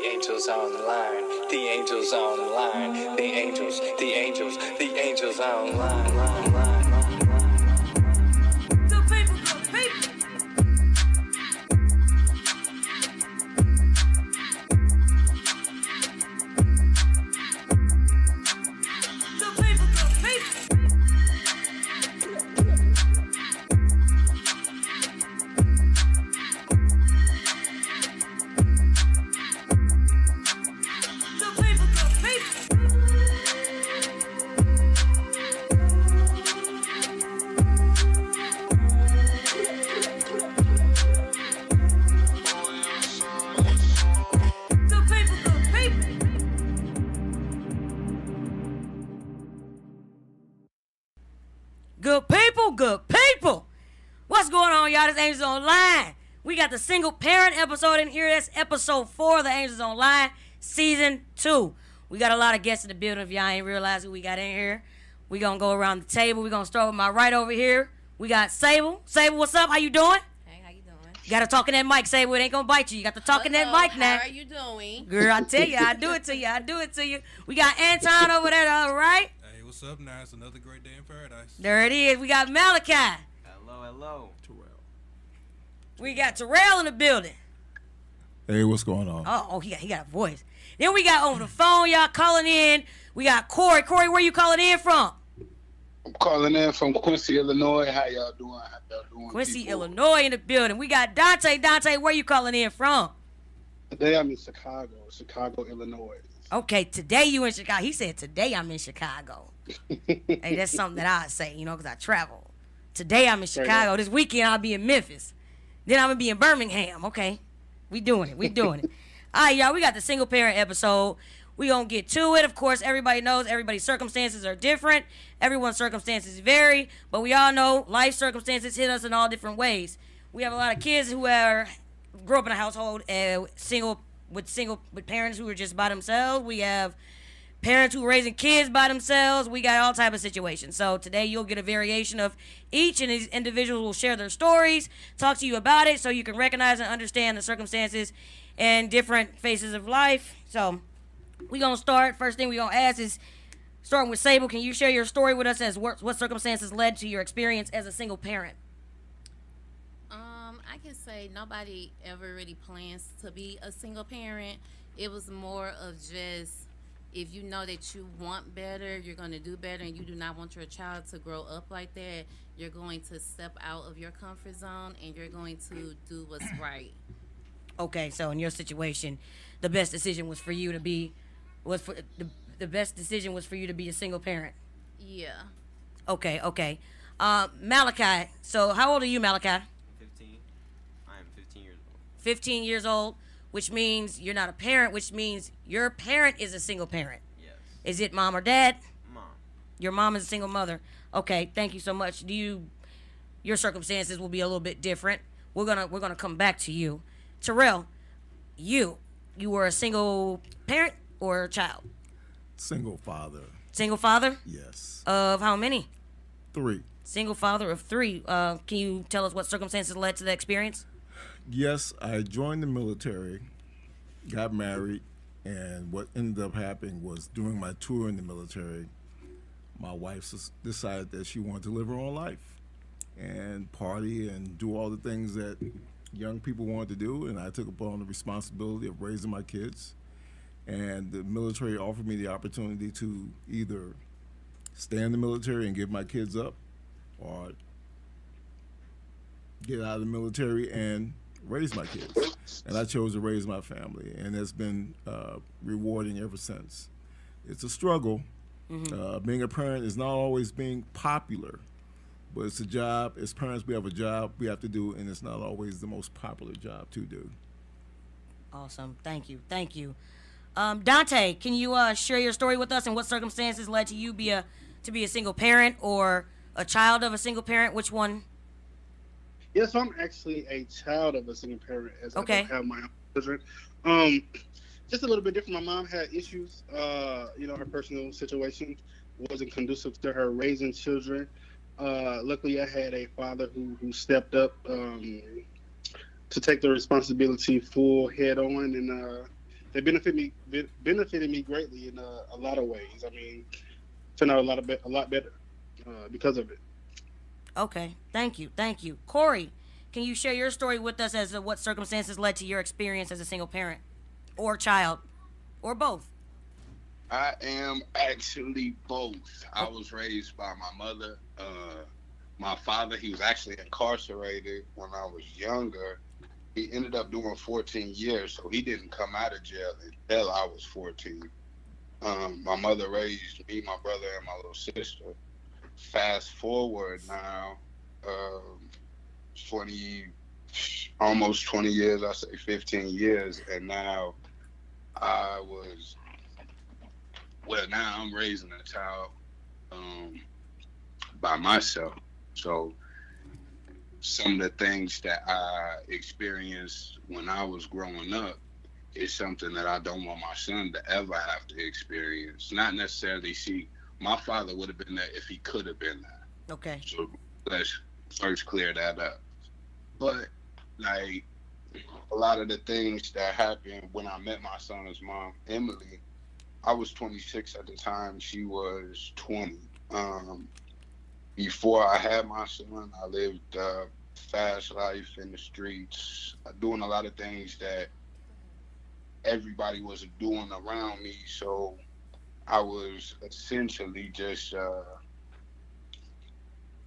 angels on the line. The angels on the line. The angels on the line. Good people. What's going on, y'all? This Angels Online. We got the single parent episode in here. That's episode 4 of the Angels Online, season 2. We got a lot of guests in the building. If y'all ain't realized who we got in here, we gonna go around the table. We gonna start with my right over here. We got Sable. Sable, what's up? How you doing? Hey, how you doing? You gotta talk in that mic, Sable. It ain't gonna bite you. You got to talk in that mic now. How are you doing? Girl, I tell you, I do it to you. We got Anton over there, all right? Hey, what's up now? It's another great day in paradise. There it is. We got Malachi. Hello. Terrell. We got Terrell in the building. Hey, what's going on? Oh, he got a voice. Then we got over the phone, y'all calling in. We got Corey. Corey, where you calling in from? I'm calling in from Quincy, Illinois. How y'all doing? Quincy, people? Illinois in the building. We got Dante. Dante, where you calling in from? Today I'm in Chicago, Illinois. Okay, today you in Chicago. He said today I'm in Chicago. Hey, that's something that I say, because I travel. Today I'm in Chicago. This weekend I'll be in Memphis. Then I'm going to be in Birmingham. Okay. We doing it. All right, y'all. We got the single parent episode. We going to get to it. Of course, everybody knows everybody's circumstances are different. Everyone's circumstances vary. But we all know life circumstances hit us in all different ways. We have a lot of kids who grew up in a household with parents who are just by themselves. We have parents who are raising kids by themselves. We got all type of situations. So today you'll get a variation of each, and these individuals will share their stories, talk to you about it, so you can recognize and understand the circumstances and different phases of life. So we're going to start. First thing we're going to ask is, starting with Sable, can you share your story with us as what circumstances led to your experience as a single parent? I can say nobody ever really plans to be a single parent. It was more of just, if you know that you want better, you're going to do better, and you do not want your child to grow up like that, you're going to step out of your comfort zone and you're going to do what's right. Okay, so in your situation, the best decision was for you to be a single parent. Yeah. Okay. Malachi, so how old are you, Malachi? 15. I am 15 years old. 15 years old, which means you're not a parent, which means your parent is a single parent. Yes. Is it mom or dad? Mom. Your mom is a single mother. Okay, thank you so much. Your circumstances will be a little bit different. We're gonna come back to you. Terrell, you were a single parent or a child? Single father. Single father? Yes. Of how many? 3. Single father of 3. Can you tell us what circumstances led to that experience? Yes, I joined the military, got married, and what ended up happening was during my tour in the military, my wife decided that she wanted to live her own life and party and do all the things that young people wanted to do, and I took upon the responsibility of raising my kids. And the military offered me the opportunity to either stay in the military and give my kids up, or get out of the military and raise my kids. And I chose to raise my family, and it's been rewarding ever since. It's a struggle. Mm-hmm. Being a parent is not always being popular, but it's a job. As parents, we have a job we have to do, and it's not always the most popular job to do. Awesome. Thank you. Dante, can you share your story with us and what circumstances led to you to be a single parent or a child of a single parent? Which one? Yes, I'm actually a child of a single parent, as I don't have my own children. Just a little bit different. My mom had issues. Her personal situation wasn't conducive to her raising children. Luckily, I had a father who stepped up to take the responsibility full head on, and they benefited me greatly in a lot of ways. I mean, turned out a lot better because of it. Okay, thank you. Corey, can you share your story with us as to what circumstances led to your experience as a single parent or child or both? I am actually both. I was raised by my mother. My father, he was actually incarcerated when I was younger. He ended up doing 14 years, so he didn't come out of jail until I was 14. My mother raised me, my brother, and my little sister. Fast forward now, 20, almost 20 years, I say 15 years, and now now I'm raising a child by myself. So some of the things that I experienced when I was growing up is something that I don't want my son to ever have to experience. Not necessarily my father would have been there if he could have been there. Okay. So let's first clear that up. But like a lot of the things that happened when I met my son's mom, Emily, I was 26 at the time. She was 20. Before I had my son, I lived a fast life in the streets, doing a lot of things that everybody was doing around me. So I was essentially just a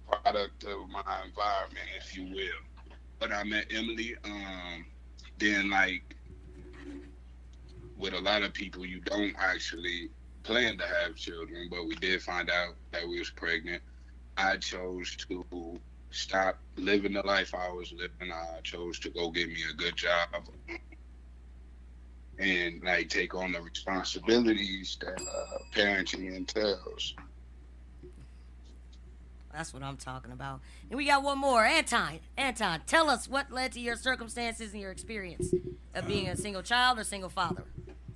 product of my environment, if you will. But I met Emily. Then, like, with a lot of people, you don't actually plan to have children, but we did find out that we was pregnant. I chose to stop living the life I was living. I chose to go get me a good job and like take on the responsibilities that parenting entails. That's what I'm talking about. And we got one more. Anton, tell us what led to your circumstances and your experience of being a single child or single father.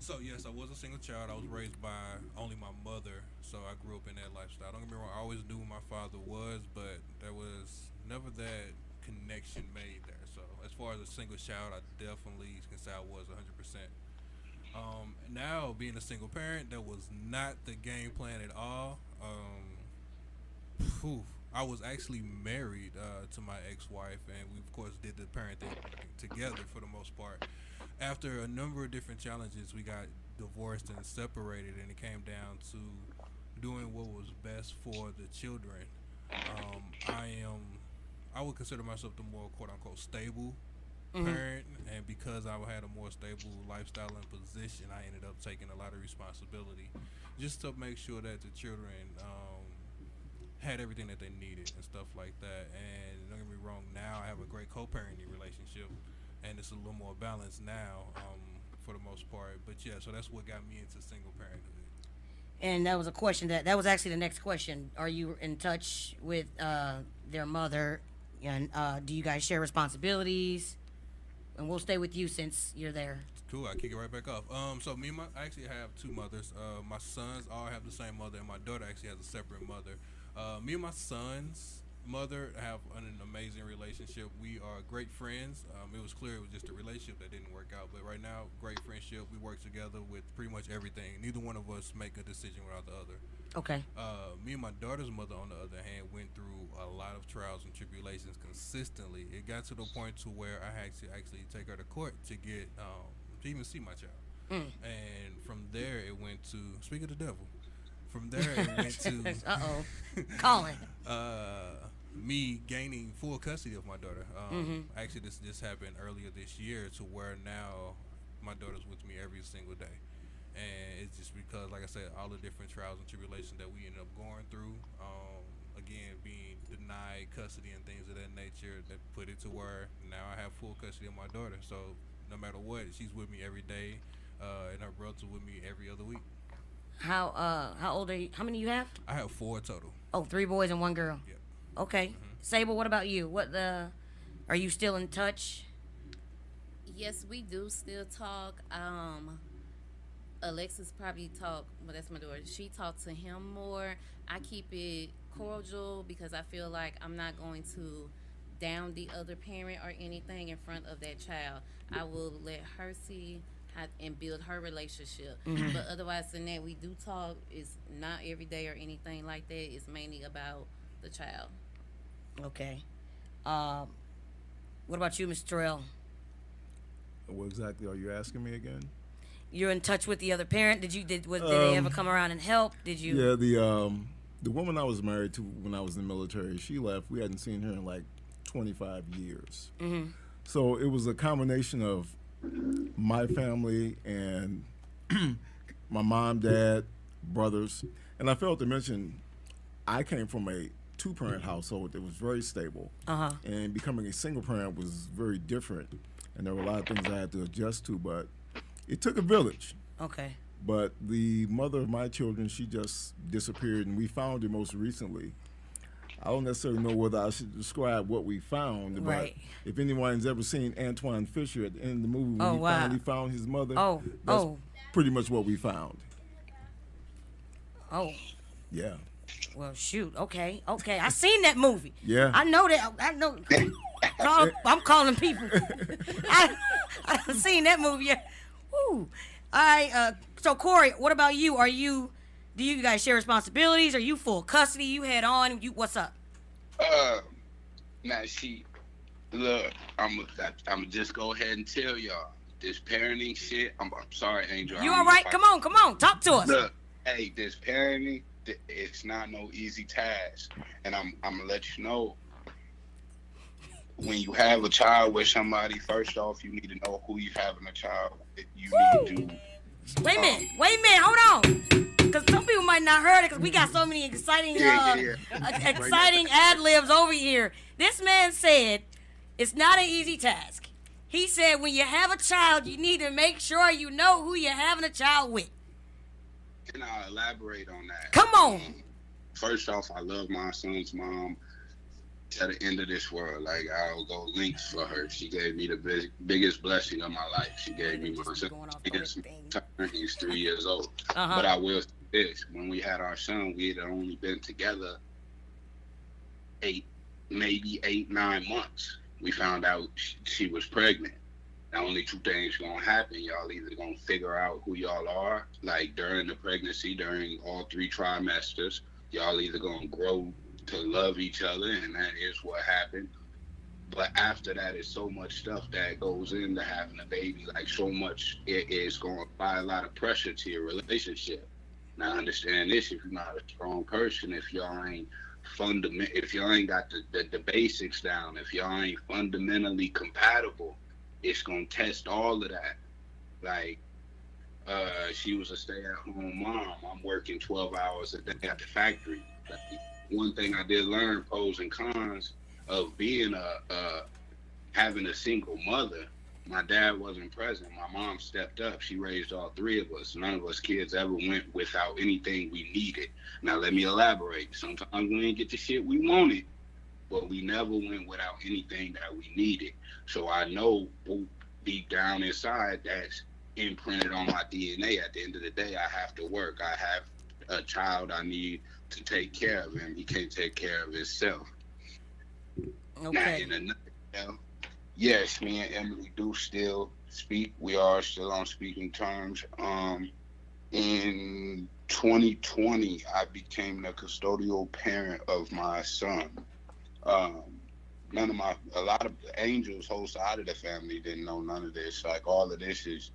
So yes, I was a single child. I was raised by only my mother, so I grew up in that lifestyle. Don't get me wrong, I always knew who my father was, but there was never that connection made there. So as far as a single child, I definitely can say I was 100%. Now being a single parent, that was not the game plan at all. I was actually married to my ex-wife, and we of course did the parenting together for the most part. After a number of different challenges, we got divorced and separated, and it came down to doing what was best for the children. I would consider myself the more quote unquote stable parent, and because I had a more stable lifestyle and position, I ended up taking a lot of responsibility just to make sure that the children had everything that they needed and stuff like that. And don't get me wrong, now I have a great co-parenting relationship, and it's a little more balanced now for the most part. But yeah, so that's what got me into single parenthood. And that was a question that was actually the next question. Are you in touch with their mother, and do you guys share responsibilities? And we'll stay with you since you're there. Cool, I kick it right back off. So I actually have two mothers. My sons all have the same mother, and my daughter actually has a separate mother. Me and my son's mother have an amazing relationship. We are great friends. It was clear it was just a relationship that didn't work out, but right now, great friendship. We work together with pretty much everything. Neither one of us make a decision without the other. Okay. Me and my daughter's mother, on the other hand, went through a lot of trials and tribulations consistently. It got to the point to where I had to actually take her to court to get to even see my child. And from there, it went to speak of the devil. From there, it went to Colin. Me gaining full custody of my daughter. Actually, this just happened earlier this year, to where now my daughter's with me every single day. And it's just because, like I said, all the different trials and tribulations that we ended up going through, again, being denied custody and things of that nature, that put it to where now I have full custody of my daughter. So no matter what, she's with me every day, and her brother's with me every other week. How old are you? How many you have? I have 4 total. Oh, 3 boys and 1 girl. Yep. Okay. Sable, what about you? Are you still in touch? Yes, we do still talk. Alexis probably talk, well, that's my daughter. She talked to him more. I keep it cordial because I feel like I'm not going to down the other parent or anything in front of that child. I will let her see and build her relationship. Mm-hmm. But otherwise than that, we do talk. It's not every day or anything like that. It's mainly about the child. Okay. What about you, Mr. Terrell? What exactly are you asking me again? You're in touch with the other parent. Did they ever come around and help? Did you? Yeah, the woman I was married to when I was in the military, she left. We hadn't seen her in like 25 years. Mm-hmm. So it was a combination of my family and my mom, dad, brothers. And I failed to mention, I came from a two-parent household that was very stable. Uh-huh. And becoming a single parent was very different. And there were a lot of things I had to adjust to, but it took a village. Okay. But the mother of my children, she just disappeared, and we found her most recently. I don't necessarily know whether I should describe what we found, Right. but if anyone's ever seen Antoine Fisher at the end of the movie when Oh, he wow. finally found his mother, Oh, that's oh. pretty much what we found. Oh. Yeah. Well, shoot. Okay. I seen that movie. Yeah. I know that. I know. I'm calling people. I've seen that movie. Yeah. Woo. All right. So Corey, what about you? Do you guys share responsibilities? Are you full custody? You head on? What's up? Now look, I'm just go ahead and tell y'all this parenting shit. I'm sorry, Angel. You all right? Come on. Talk to us. Look, hey, this parenting, it's not no easy task, and I'm gonna let you know. When you have a child with somebody, first off, you need to know who you're having a child with. You need to. Wait a minute, hold on. Because some people might not heard it because we got so many exciting exciting ad-libs over here. This man said it's not an easy task. He said when you have a child, you need to make sure you know who you're having a child with. And I'll elaborate on that. Come on. First off, I love my son's mom to the end of this world. Like, I'll go links for her. She gave me the biggest blessing of my life. She gave me my son. He's 3 years old. Uh-huh. But I will say this. When we had our son, we had only been together 9 months. We found out she was pregnant. Now, only two things gonna happen. Y'all either gonna figure out who y'all are, like during the pregnancy, during all 3 trimesters. Y'all either gonna grow to love each other, and that is what happened. But after that, it's so much stuff that goes into having a baby. Like, so much, it is going to apply a lot of pressure to your relationship. Now, understand this: if you're not a strong person, if y'all ain't if y'all ain't got the basics down, if y'all ain't fundamentally compatible, it's gonna test all of that. Like, she was a stay-at-home mom. I'm working 12 hours a day at the factory. Like, one thing I did learn, pros and cons of being having a single mother. My dad wasn't present. My mom stepped up. She raised all 3 of us. None of us kids ever went without anything we needed. Now, let me elaborate. Sometimes we didn't get the shit we wanted, but we never went without anything that we needed. So I know deep down inside that's imprinted on my DNA. At the end of the day, I have to work. I have a child I need to take care of him. He can't take care of himself. Okay. Now, in a nutshell, yes, me and Emily do still speak. We are still on speaking terms. In 2020, I became the custodial parent of my son. A lot of Angel's whole side of the family didn't know none of this. Like, all of this is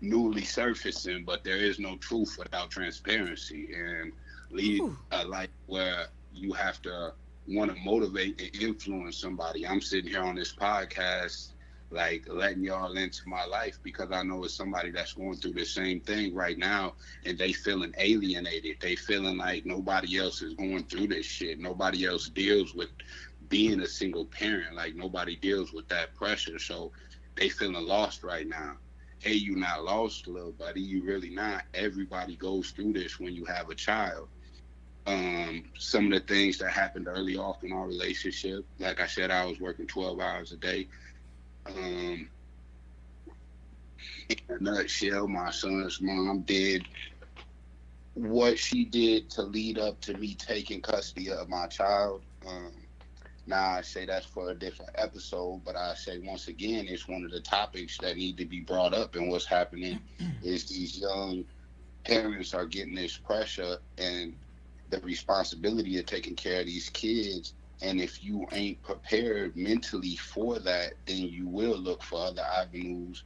newly surfacing, but there is no truth without transparency. And lead a life where you have to want to motivate and influence somebody. I'm sitting here on this podcast, like, letting y'all into my life because I know it's somebody that's going through the same thing right now, and they feeling alienated. They feeling like nobody else is going through this shit. Nobody else deals with being a single parent. Like, nobody deals with that pressure. So they feeling lost right now. Hey, you not lost, little buddy. You really not. Everybody goes through this when you have a child. Some of the things that happened early off in our relationship, like I said, I was working 12 hours a day. In a nutshell, my son's mom did what she did to lead up to me taking custody of my child. Now, I say that's for a different episode, but I say once again, it's one of the topics that need to be brought up. And what's happening is these young parents are getting this pressure and the responsibility of taking care of these kids. And if you ain't prepared mentally for that, then you will look for other avenues.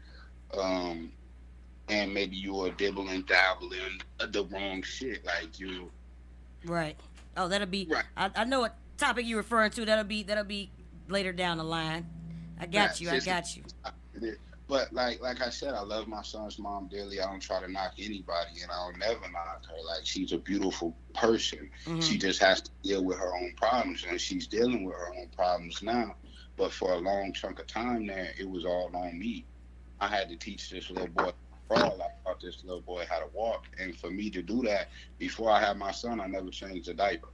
And maybe you will dibble and dabble in the wrong shit. Like you. Right. Oh, that'll be. Right. I know what topic you're referring to. That'll be later down the line. I got you. But like I said, I love my son's mom dearly. I don't try to knock anybody, and I'll never knock her. Like, she's a beautiful person. Mm-hmm. She just has to deal with her own problems, and she's dealing with her own problems now. But for a long chunk of time there, it was all on me. I had to teach this little boy to crawl. I taught this little boy how to walk, and for me to do that, before I had my son, I never changed a diaper.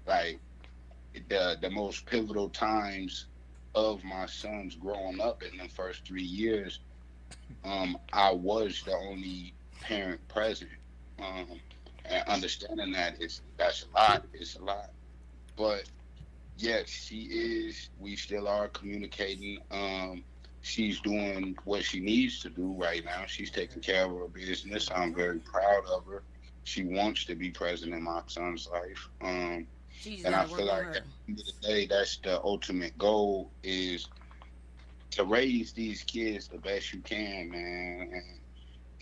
Like, the most pivotal times of my son's growing up in the first 3 years, I was the only parent present. And understanding that that's a lot. It's a lot. But yes, she is. We still are communicating. She's doing what she needs to do right now. She's taking care of her business. I'm very proud of her. She wants to be present in my son's life. And I feel like at the end of the day, that's the ultimate goal, is to raise these kids the best you can, man.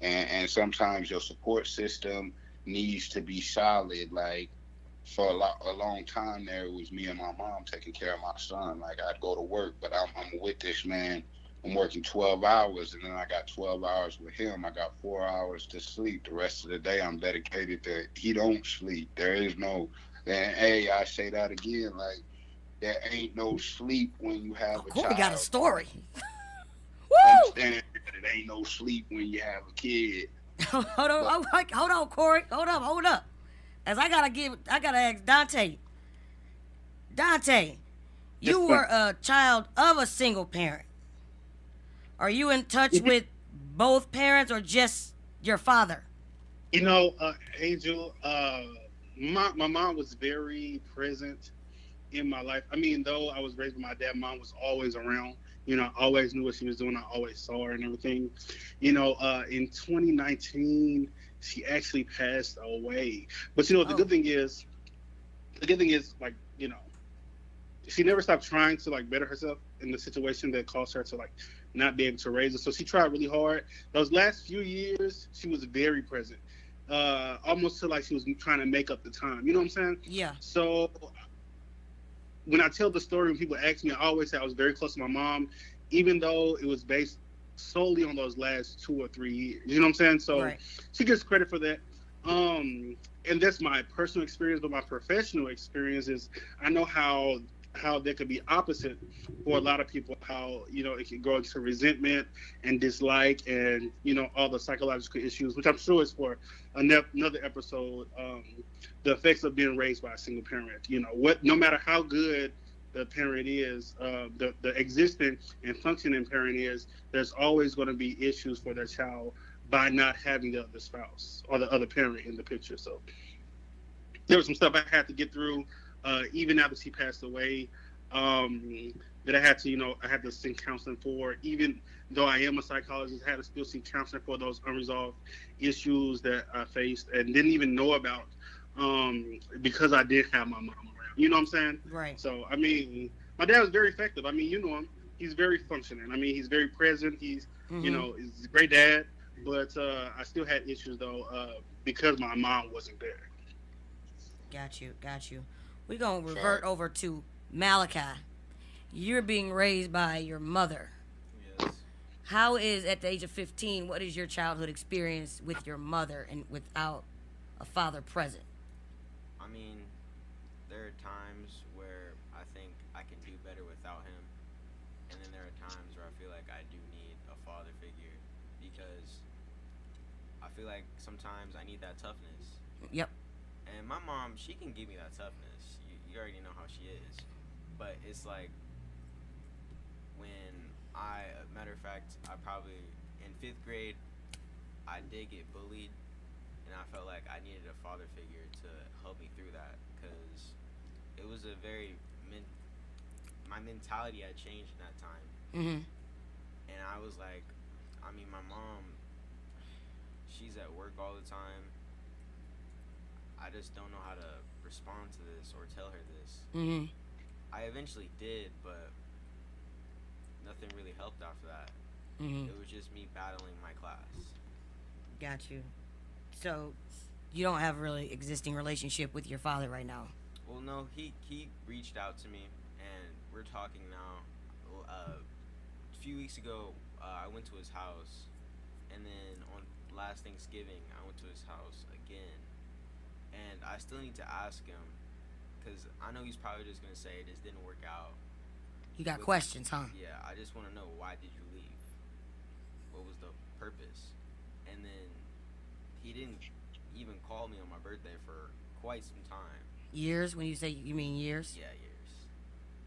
And sometimes your support system needs to be solid. Like, for a long time there, it was me and my mom taking care of my son. Like, I'd go to work, but I'm with this man. I'm working 12 hours, and then I got 12 hours with him. I got 4 hours to sleep. The rest of the day, I'm dedicated to, he don't sleep. There is no... And hey, I say that again, like, there ain't no sleep when you have a Corey child. got a story. Woo! Understand that it ain't no sleep when you have a kid. hold on, Corey. Hold up. As I gotta ask Dante. Dante, you were a child of a single parent. Are you in touch with both parents or just your father? You know, Angel, my mom was very present in my life. I mean, though I was raised with my dad, mom was always around. You know, I always knew what she was doing. I always saw her and everything. You know, in 2019, she actually passed away. But, you know, the good thing is, like, you know, she never stopped trying to, like, better herself in the situation that caused her to, like, not be able to raise us. So she tried really hard. Those last few years, she was very present. Almost to like she was trying to make up the time. You know what I'm saying? Yeah. So when I tell the story, when people ask me, I always say I was very close to my mom, even though it was based solely on those last 2 or 3 years. You know what I'm saying? So right. She gets credit for that. And that's my personal experience, but my professional experience is I know how that could be opposite for a lot of people, how, you know, it can go into resentment and dislike and, you know, all the psychological issues, which I'm sure is for another episode, the effects of being raised by a single parent. You know, no matter how good the parent is, the existing and functioning parent is, there's always going to be issues for their child by not having the other spouse or the other parent in the picture. So there was some stuff I had to get through. Even after she passed away, that I had to, you know, I had to seek counseling for. Even though I am a psychologist, I had to still seek counseling for those unresolved issues that I faced and didn't even know about, because I did have my mom around. You know what I'm saying? Right. So, I mean, my dad was very effective. I mean, you know him. He's very functioning. I mean, he's very present. He's, you know, he's a great dad. But I still had issues, though, because my mom wasn't there. Got you. We're going to revert over to Malachi. You're being raised by your mother. Yes. How is, at the age of 15, what is your childhood experience with your mother and without a father present? I mean, there are times where I think I can do better without him. And then there are times where I feel like I do need a father figure because I feel like sometimes I need that toughness. Yep. And my mom, she can give me that toughness. You already know how she is. But it's like when matter of fact, I probably, in 5th grade, I did get bullied. And I felt like I needed a father figure to help me through that. Because it was a very my mentality had changed in that time. Mhm. And I was like, I mean, my mom, she's at work all the time. I just don't know how to respond to this or tell her this. Mhm. I eventually did, but nothing really helped after that. Mhm. It was just me battling my class. Got you. So, you don't have a really existing relationship with your father right now. Well, no, he reached out to me, and we're talking now. A few weeks ago, I went to his house, and then on last Thanksgiving, I went to his house again, and I still need to ask him, because I know he's probably just gonna say this didn't work out. You got questions, huh? Yeah, I just want to know, why did you leave? What was the purpose? And then he didn't even call me on my birthday for quite some time. Years? When you say you mean years? Yeah, years,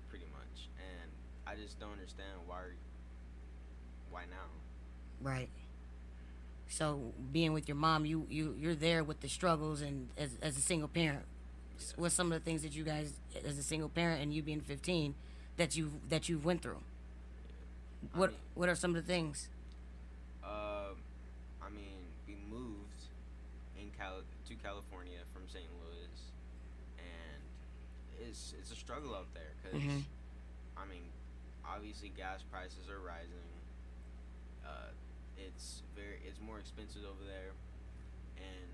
pretty much. And I just don't understand why now. Right. So being with your mom, you're there with the struggles, and as a single parent, Yeah. what's some of the things that you guys, as a single parent and you being 15, that you've went through? I mean, What are some of the things? I mean, we moved to California from St. Louis, and it's a struggle out there because Mhm. I mean, obviously gas prices are rising. It's more expensive over there, and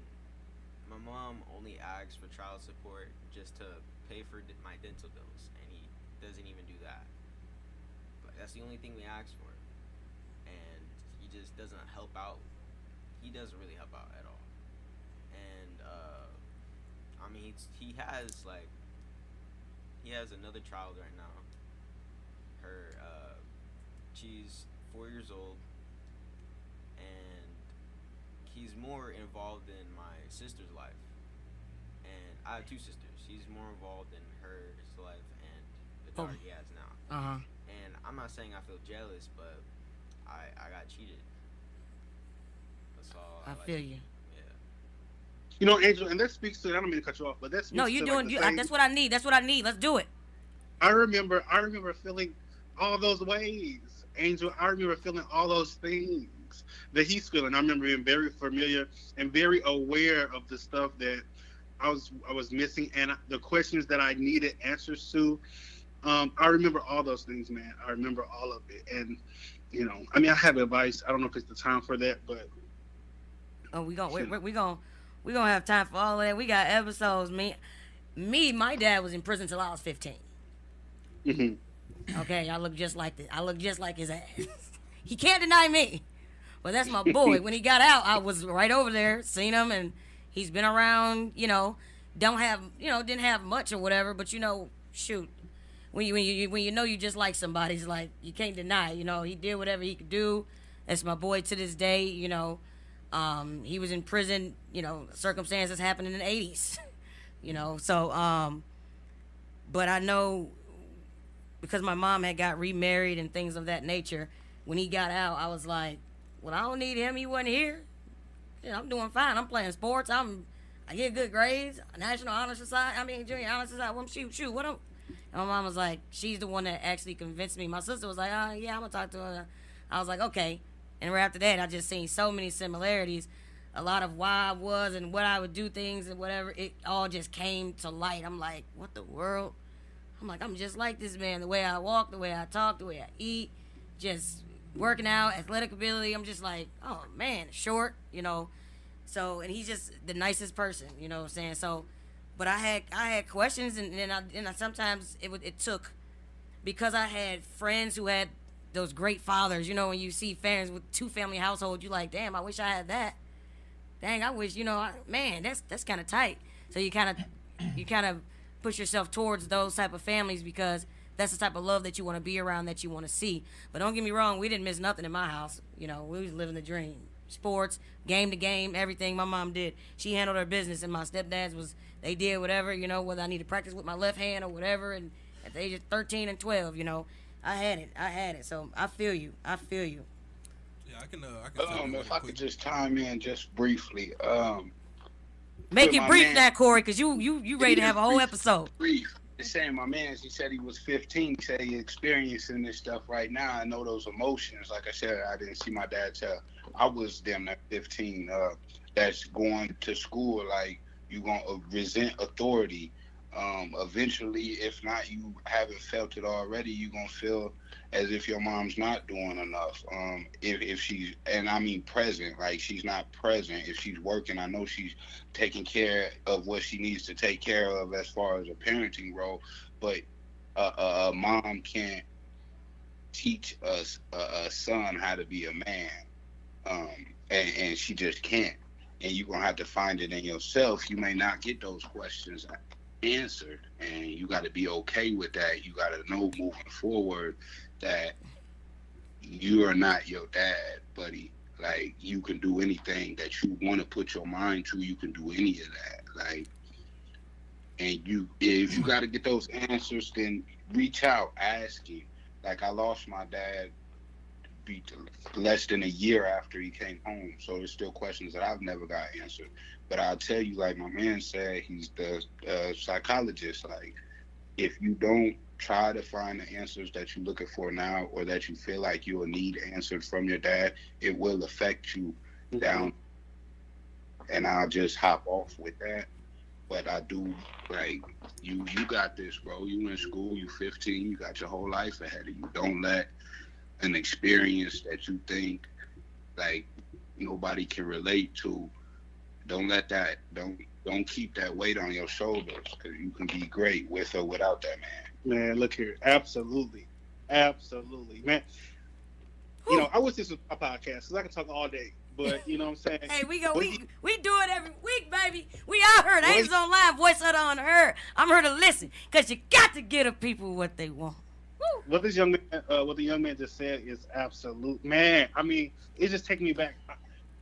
my mom only asks for child support just to pay for my dental bills, and he doesn't even do that. But that's the only thing we ask for, and he just doesn't help out. He doesn't really help out at all. And I mean, he has another child right now. She's 4 years old, and he's more involved in my sister's life. And I have two sisters. He's more involved in her life and the daughter he has now. Uh-huh. And I'm not saying I feel jealous, but I got cheated. That's all. I feel you. You know, Angel, and that speaks to, I don't mean to cut you off, but that speaks No, you're to, doing. like, the same- That's what I need. That's what I need. Let's do it. I remember feeling all those ways, Angel. I remember feeling all those things that he's feeling. I remember being very familiar and very aware of the stuff that I was missing and the questions that I needed answers to. I remember all those things, man. I remember all of it, and you know, I mean, I have advice. I don't know if it's the time for that, but we gonna have time for all of that. We got episodes. My dad was in prison till I was 15. Mm-hmm. Okay, I look just like this. I look just like his ass. He can't deny me. But that's my boy. When he got out, I was right over there, seen him, and he's been around. You know, didn't have much or whatever. But you know, shoot, when you know you just like somebody, it's like you can't deny. You know, he did whatever he could do. That's my boy to this day. You know, he was in prison. You know, circumstances happened in the 80s. You know, so but I know, because my mom had got remarried and things of that nature, when he got out, I was like, well, I don't need him. He wasn't here. Yeah, I'm doing fine. I'm playing sports. I get good grades. National Honor Society. Junior Honor Society. Well, shoot. What? And my mom was like, she's the one that actually convinced me. My sister was like, yeah, I'm gonna talk to her. I was like, okay. And right after that, I just seen so many similarities. A lot of why I was and what I would do things and whatever. It all just came to light. I'm like, what the world? I'm like, I'm just like this man. The way I walk, the way I talk, the way I eat, just working out, athletic ability. I'm just like, oh man, short, you know. So, and he's just the nicest person, you know what I'm saying? So, but I had questions, and I sometimes it took, because I had friends who had those great fathers. You know, when you see parents with 2-family household, you're like, damn, I wish I had that. Dang, I wish, you know, man, that's kind of tight. So you kind of push yourself towards those type of families, because that's the type of love that you want to be around, that you want to see. But don't get me wrong, we didn't miss nothing in my house. You know, we was living the dream. Sports, game to game, everything my mom did. She handled her business, and my stepdads they did whatever, you know, whether I need to practice with my left hand or whatever. And at the age of 13 and 12, you know, I had it. So I feel you. Yeah, I can tell you if I could just chime in just briefly. Make it brief now, Corey, because you ready to have a whole episode. Brief. saying, my man, he said he was 15. He said he experiencing this stuff right now. I know those emotions. Like I said, I didn't see my dad till I was damn near 15. That's going to school like you gonna resent authority. Eventually, if not, you haven't felt it already. You gonna feel as if your mom's not doing enough. If she's, and I mean present, like she's not present. If she's working, I know she's taking care of what she needs to take care of as far as a parenting role. But a mom can't teach a son how to be a man, and she just can't. And you're gonna have to find it in yourself. You may not get those questions answered, and you got to be okay with that. You got to know moving forward that you are not your dad, buddy. Like, you can do anything that you want to put your mind to. You can do any of that. Like, and if you got to get those answers, then reach out, ask him. Like, I lost my dad less than a year after he came home, so there's still questions that I've never got answered. But I'll tell you, like my man said, he's the psychologist. Like, if you don't try to find the answers that you're looking for now, or that you feel like you'll need answered from your dad, it will affect you down. And I'll just hop off with that. But I do, like, you got this, bro. You in school, you 15, you got your whole life ahead of you. Don't let an experience that you think like nobody can relate to, don't let that, don't keep that weight on your shoulders, because you can be great with or without that man. Man, look here, absolutely, man. You know, I wish this was a podcast because I can talk all day. But you know what I'm saying? Hey, we do it every week, baby. We out here. The Angels Online, voice of the unheard. I'm here to listen, because you got to get the people what they want. Woo. What the young man just said is absolute, man. I mean, it's just taking me back.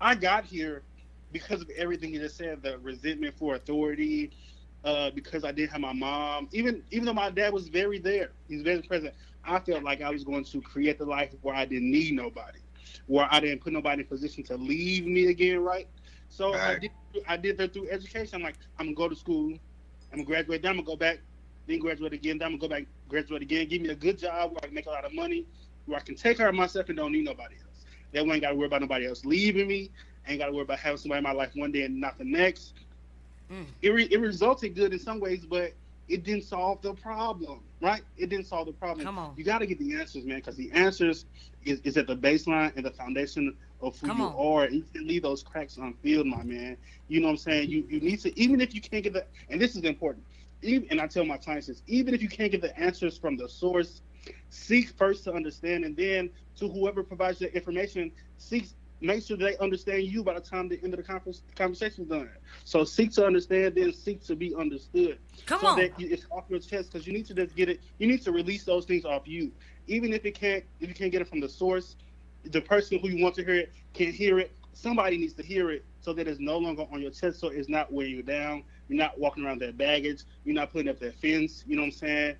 I got here because of everything you just said, the resentment for authority, because I didn't have my mom. Even though my dad was very there, he's very present, I felt like I was going to create the life where I didn't need nobody, where I didn't put nobody in a position to leave me again, right? So right. I did that through education. I'm like, I'm going to go to school, I'm going to graduate, then I'm going to go back, then graduate again, then I'm going to go back, graduate again, give me a good job where I can make a lot of money, where I can take care of myself and don't need nobody else. That way I ain't got to worry about nobody else leaving me. I ain't got to worry about having somebody in my life one day and not the next. It resulted good in some ways, but it didn't solve the problem, right? It didn't solve the problem. Come on. You got to get the answers, man, because the answers is at the baseline and the foundation of who you are. And you can leave those cracks unfilled, my man. You know what I'm saying? You need to, even if you can't get the, and this is important, and I tell my clients this, even if you can't get the answers from the source, seek first to understand, and then to whoever provides the information, make sure they understand you by the time the end of the conversation is done. So seek to understand, then seek to be understood. Come on. That it's off your chest, because you need to just get it. You need to release those things off you. Even if you can't get it from the source, the person who you want to hear it can't hear it. Somebody needs to hear it so that it's no longer on your chest, so it's not weighing you down. You're not walking around that baggage. You're not putting up that fence. You know what I'm saying?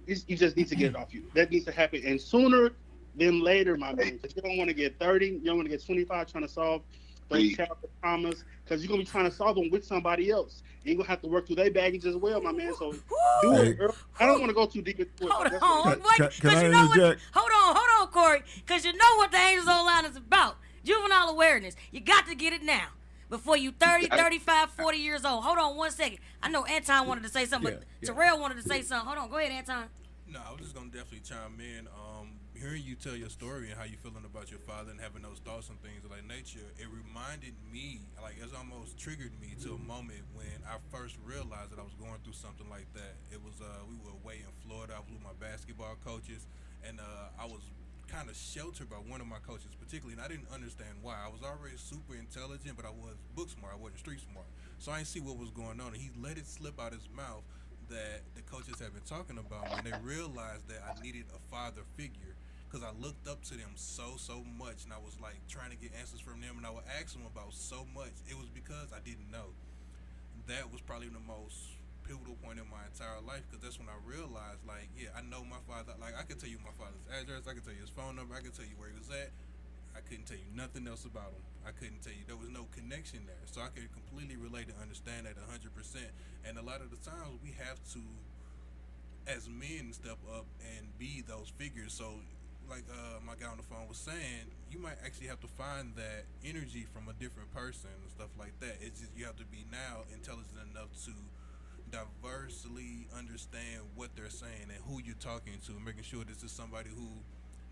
You just need to get it off you. That needs to happen, and sooner than later, my man. Because you don't want to get 30. You don't want to get 25 trying to solve those childhood traumas, because you're going to be trying to solve them with somebody else. And you're going to have to work through their baggage as well, my man. So do it. I don't want to go too deep into it. Hold on. Hold on, Corey. Because you know what the Angels Online is about. Juvenile awareness. You got to get it now. Before you 30, 35, 40 years old. Hold on 1 second. I know Anton wanted to say something, but Terrell wanted to say something. Hold on. Go ahead, Anton. No, I was just going to definitely chime in. Hearing you tell your story and how you feeling about your father and having those thoughts and things of that nature, it reminded me, like, it almost triggered me to a moment when I first realized that I was going through something like that. It was, we were away in Florida. I was with my basketball coaches, and I was kind of sheltered by one of my coaches particularly, and I didn't understand why. I was already super intelligent, but I was book smart. I wasn't street smart. So I didn't see what was going on, and he let it slip out his mouth that the coaches had been talking about me, and they realized that I needed a father figure, because I looked up to them so much, and I was like trying to get answers from them, and I would ask them about so much. It was because I didn't know. That was probably the most pivotal point in my entire life, because that's when I realized, like, yeah, I know my father. Like, I could tell you my father's address, I could tell you his phone number, I could tell you where he was at. I couldn't tell you nothing else about him. I couldn't tell you, there was no connection there. So I could completely relate and understand that 100%. And a lot of the times we have to as men step up and be those figures. So, like my guy on the phone was saying, you might actually have to find that energy from a different person and stuff like that. It's just you have to be now intelligent enough to diversely understand what they're saying and who you're talking to, making sure this is somebody who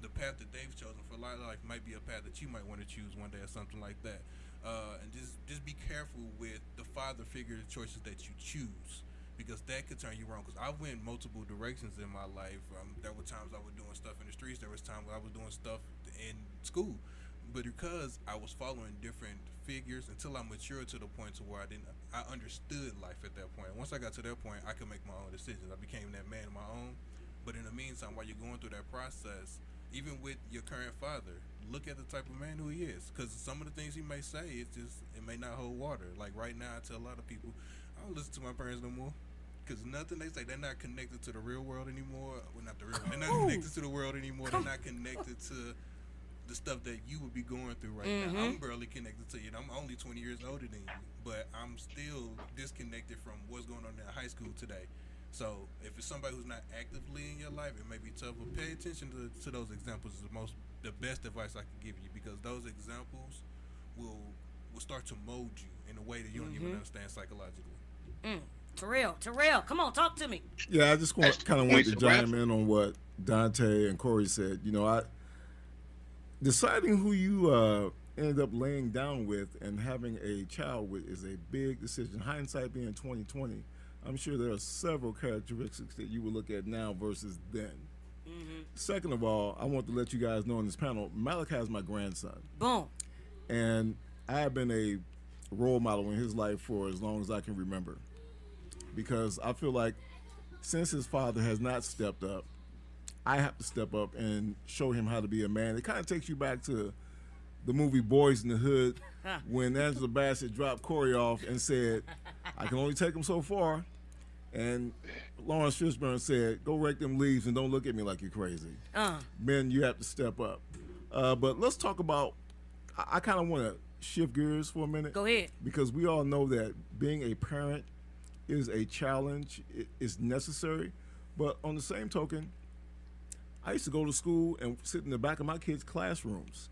the path that they've chosen for life might be a path that you might want to choose one day or something like that. And just be careful with the father figure choices that you choose, because that could turn you wrong. Because I went multiple directions in my life. There were times I was doing stuff in the streets. There was times I was doing stuff in school. But because I was following different figures until I matured to the point to where I understood life at that point. Once I got to that point, I could make my own decisions. I became that man of my own. But in the meantime, while you're going through that process, even with your current father, look at the type of man who he is. Because some of the things he may say, it may not hold water. Like right now, I tell a lot of people, I don't listen to my parents no more. Because nothing they say, they're not connected to the real world anymore. Well, not the real world. They're not connected to the world anymore. They're not connected to the stuff that you would be going through right now. I'm barely connected to you. I'm only 20 years older than you, but I'm still disconnected from what's going on in high school today. So if it's somebody who's not actively in your life, it may be tough. But pay attention to those examples. Is the best advice I can give you, because those examples will start to mold you in a way that you don't even understand psychologically. Terrell, come on, talk to me. Yeah, I just want to chime in on what Dante and Corey said. Deciding who you end up laying down with and having a child with is a big decision. Hindsight being 2020, I'm sure there are several characteristics that you would look at now versus then. Second of all, I want to let you guys know on this panel, Malachi is my grandson. Boom. And I have been a role model in his life for as long as I can remember. Because I feel like since his father has not stepped up, I have to step up and show him how to be a man. It kind of takes you back to the movie Boys in the Hood when Angela Bassett dropped Corey off and said, I can only take him so far. And Lawrence Fishburne said, go rake them leaves and don't look at me like you're crazy. Men, you have to step up. But let's talk about, I kind of want to shift gears for a minute. Go ahead. Because we all know that being a parent is a challenge. It is necessary. But on the same token, I used to go to school and sit in the back of my kids' classrooms.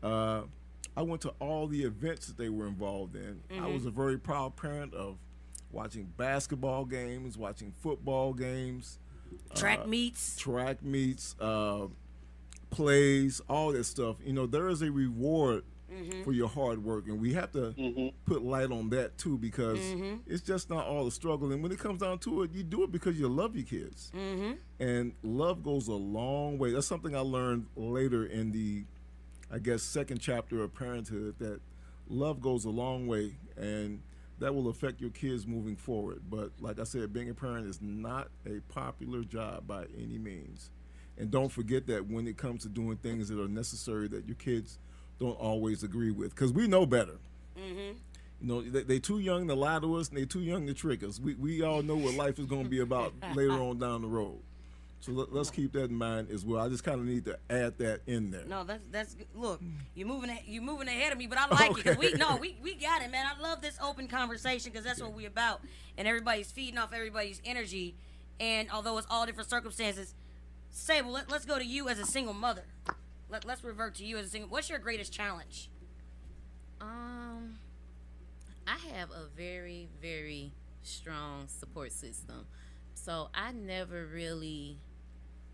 I went to all the events that they were involved in. I was a very proud parent of watching basketball games, watching football games, track meets, plays, all that stuff. There is a reward for your hard work, and we have to put light on that too, because it's just not all the struggle. And when it comes down to it, you do it because you love your kids, and love goes a long way. That's something I learned later in the, I guess, second chapter of parenthood, that love goes a long way, and that will affect your kids moving forward. But like I said, being a parent is not a popular job by any means. And don't forget that when it comes to doing things that are necessary that your kids don't always agree with, because we know better. They're too young to lie to us, and they're too young to trick us. We all know what life is going to be about later on down the road. So let's keep that in mind as well. I just kind of need to add that in there. No, that's good. Look, you're moving ahead of me, but I like it, because we got it, man. I love this open conversation, because that's what we're about, and everybody's feeding off everybody's energy. And although it's all different circumstances, Sable, let's go to you as a single mother. Let's revert to you as a single. What's your greatest challenge? I have a very, very strong support system. So I never really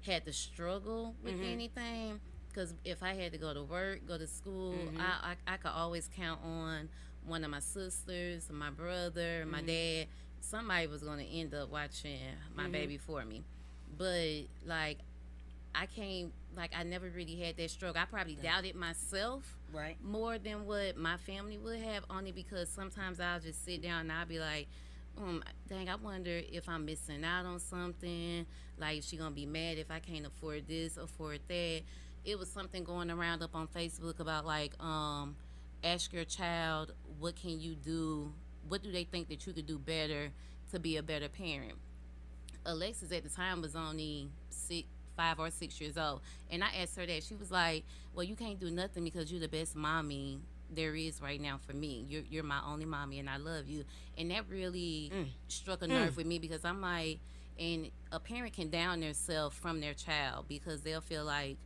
had to struggle with anything, because if I had to go to work, go to school, I could always count on one of my sisters, my brother, my dad. Somebody was going to end up watching my baby for me. But I never really had that struggle. I probably doubted myself more than what my family would have, only because sometimes I'll just sit down and I'll be like, dang, I wonder if I'm missing out on something. Like, is she gonna be mad if I can't afford this, afford that? It was something going around up on Facebook about ask your child, what can you do? What do they think that you could do better to be a better parent? Alexis at the time was only 5 or 6 years old, and I asked her that. She was like, well, you can't do nothing because you're the best mommy there is right now for me. You're my only mommy, and I love you. And that really struck a nerve with me, because I'm like, And a parent can down themselves from their child because they'll feel like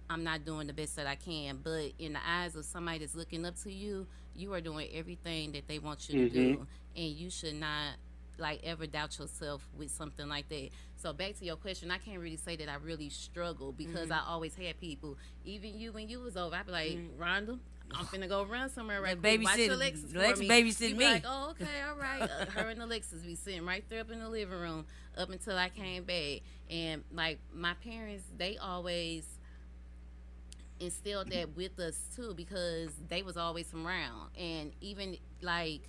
I'm not doing the best that I can. But in the eyes of somebody that's looking up to you, you are doing everything that they want you to do, and you should not like ever doubt yourself with something like that. So back to your question, I can't really say that I really struggle because I always had people. Even you, when you was over, I'd be like, Rhonda, I'm finna go run somewhere right quick. Watch Alexis for me. Babysit You me. be like, oh, okay, all right. Her and Alexis be sitting right there up in the living room up until I came back. And like my parents, they always instilled that with us too because they was always around. And even like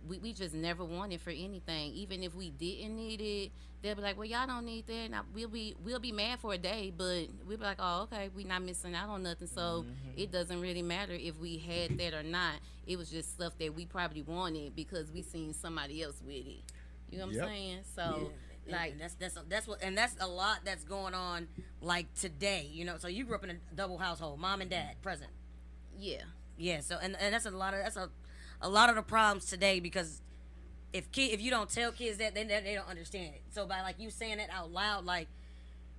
we just never wanted for anything. Even if we didn't need it, they'll be like, well, y'all don't need that. Now, we'll be mad for a day, but we'll be like, oh, okay, we not missing out on nothing. So it doesn't really matter if we had that or not. It was just stuff that we probably wanted because we seen somebody else with it. You know what I'm saying? So like that's what, and that's a lot that's going on like today. You know, so you grew up in a double household, mom and dad present. Yeah. So and that's a lot of the problems today because if you don't tell kids that, then they don't understand it. So by like you saying that out loud, like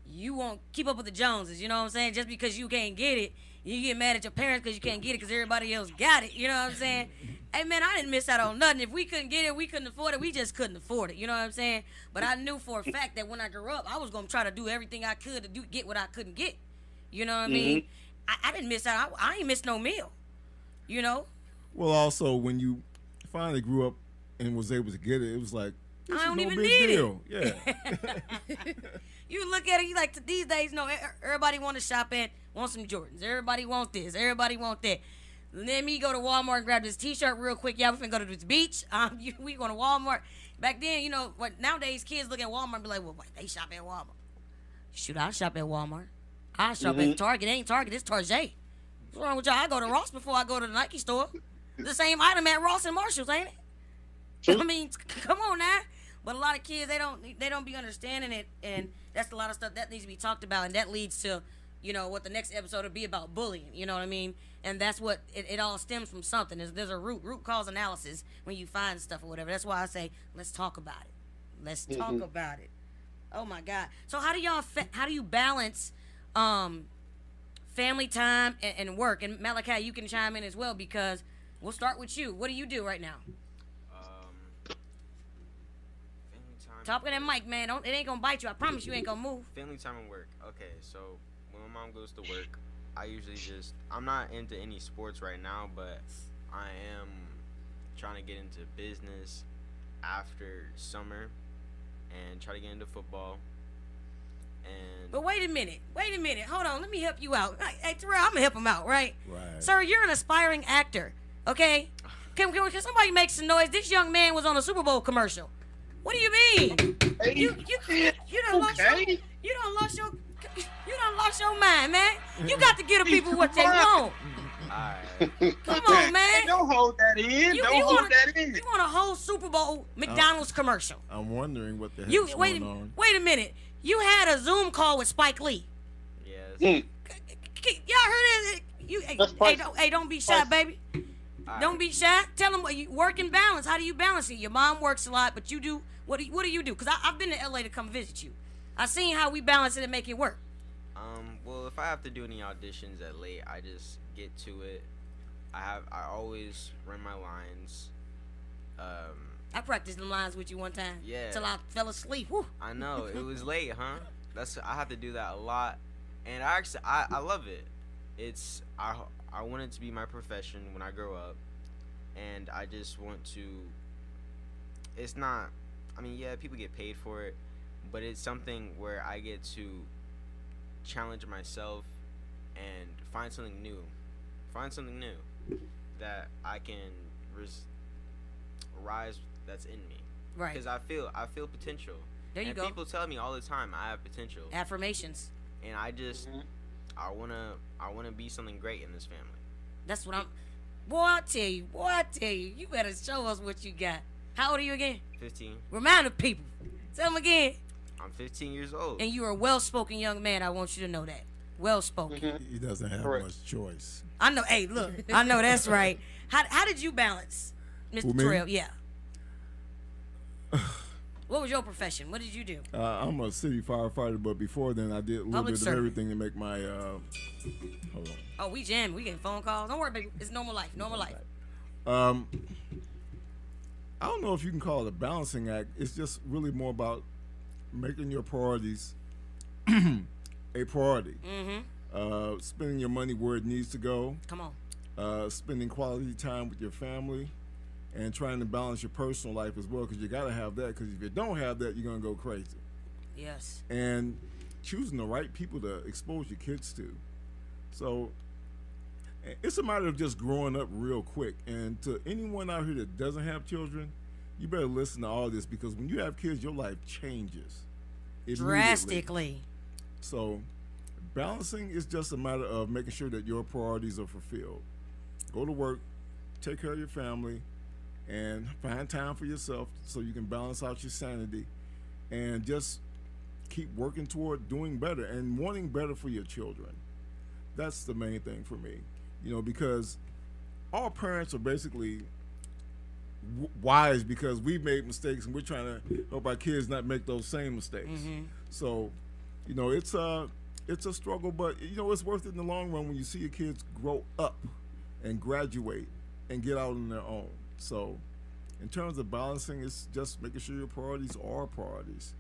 you won't keep up with the Joneses. You know what I'm saying? Just because you can't get it, you get mad at your parents because you can't get it because everybody else got it. You know what I'm saying? Hey man, I didn't miss out on nothing. If we couldn't get it, we couldn't afford it. We just couldn't afford it. You know what I'm saying? But I knew for a fact that when I grew up, I was gonna try to do everything I could to get what I couldn't get. You know what I mean? I didn't miss out. I ain't missed no meal. You know? Well, also when you finally grew up and was able to get it, it was like this I don't is no even big need deal. Yeah. You look at it, you like these days. No, everybody want to shop at, want some Jordans. Everybody want this. Everybody want that. Let me go to Walmart and grab this T-shirt real quick. Yeah, we finna go to this beach. We going to Walmart. Back then, you know, what nowadays kids look at Walmart and be like, well, wait, they shop at Walmart. Shoot, I shop at Walmart. I shop at Target. It ain't Target, it's Target. What's wrong with y'all? I go to Ross before I go to the Nike store. The same item at Ross and Marshalls, ain't it? I mean, come on now. But a lot of kids, they don't be understanding it, and that's a lot of stuff that needs to be talked about, and that leads to, you know, what the next episode will be about bullying. You know what I mean? And that's what it all stems from something. There's a root cause analysis when you find stuff or whatever. That's why I say let's talk about it. Let's talk about it. Oh my God. So how do you balance family time and work? And Malachi, you can chime in as well because we'll start with you. What do you do right now? Talk with that mic, man. It ain't gonna bite you. I promise you ain't gonna move. Family time and work. Okay, so when my mom goes to work, I usually I'm not into any sports right now, but I am trying to get into business after summer and try to get into football. But wait a minute. Hold on. Let me help you out. Hey, Terrell, I'm gonna help him out, right? Right. Sir, you're an aspiring actor, okay? Can somebody make some noise? This young man was on a Super Bowl commercial. What do you mean? You done lost your mind, man. You got to give the people what they want. Come on, man. Hey, don't hold that in. Don't hold that in. You want a whole Super Bowl McDonald's commercial? I'm wondering what the heck is going on. Wait a minute. You had a Zoom call with Spike Lee. Yes. Y'all heard it? Hey, don't be shy, baby. Don't be shy. Tell them what you work and balance. How do you balance it? Your mom works a lot, but you do. What do you do? Because I've been to LA to come visit you. I've seen how we balance it and make it work. Well, if I have to do any auditions at late, I just get to it. I always run my lines. I practiced the lines with you one time. Yeah. Till I fell asleep. Whew. I know it was late, huh? I have to do that a lot, and I love it. I want it to be my profession when I grow up, and I just want to. It's not. I mean, yeah, people get paid for it, but it's something where I get to challenge myself and find something new that I can rise that's in me. Right. Because I feel potential. There you and go. People tell me all the time I have potential. Affirmations. And I just I wanna be something great in this family. That's what I'm. Boy, I tell you, you better show us what you got. How old are you again? 15. Remind the people. Tell them again. I'm 15 years old. And you're a well-spoken young man. I want you to know that. Well-spoken. He doesn't have much choice. I know. Hey, look. I know that's right. How did you balance, Mr. Who, me? Terrell? Yeah. What was your profession? What did you do? I'm a city firefighter, but before then I did a little Public bit servant. of everything to make my. Hold on. Oh, we jamming. We getting phone calls. Don't worry, baby. It's normal life. Normal life. I don't know if you can call it a balancing act. It's just really more about making your priorities a priority. Mm-hmm. Spending your money where it needs to go. Come on. Spending quality time with your family, and trying to balance your personal life as well, because you got to have that, because if you don't have that, you're going to go crazy. Yes. And choosing the right people to expose your kids to. So it's a matter of just growing up real quick. And to anyone out here that doesn't have children, you better listen to all this, because when you have kids, your life changes immediately. Drastically. So balancing is just a matter of making sure that your priorities are fulfilled. Go to work, take care of your family, and find time for yourself so you can balance out your sanity, and just keep working toward doing better and wanting better for your children. That's the main thing for me, because all parents are basically wise, because we've made mistakes and we're trying to help our kids not make those same mistakes. Mm-hmm. So, it's a struggle, but it's worth it in the long run when you see your kids grow up and graduate and get out on their own. So, in terms of balancing, it's just making sure your priorities are priorities,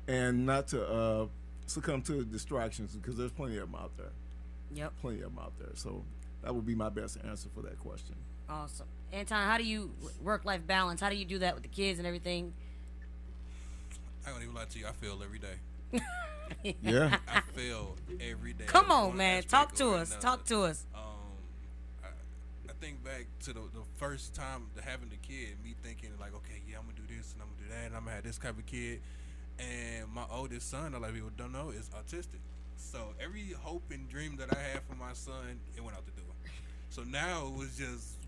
and not to succumb to distractions, because there's plenty of them out there. Yep. Plenty of them out there. So that would be my best answer for that question. Awesome. Anton, how do you work-life balance? How do you do that with the kids and everything? I don't even lie to you. I fail every day. Yeah. I fail every day. Come on on, one man. aspect Talk or to us. another. Talk to us. I think back to the first time having the kid, me thinking like, okay, yeah, I'm gonna do this and I'm gonna do that, and I'm gonna have this type of kid. And my oldest son, a lot of people don't know, is autistic. So every hope and dream that I had for my son, it went out the door. So now it was just,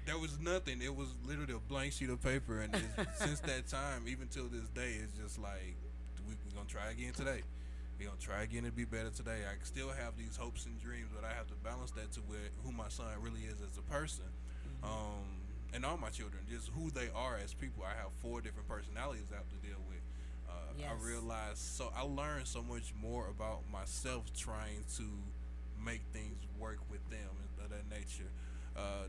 there was nothing. It was literally a blank sheet of paper. And since that time, even till this day, it's just like, we're going to try again today. We're going to try again and be better today. I still have these hopes and dreams, but I have to balance that to who my son really is as a person. And all my children, just who they are as people. I have 4 different personalities I have to deal with. Yes. I realized, I learned so much more about myself trying to make things work with them of that nature.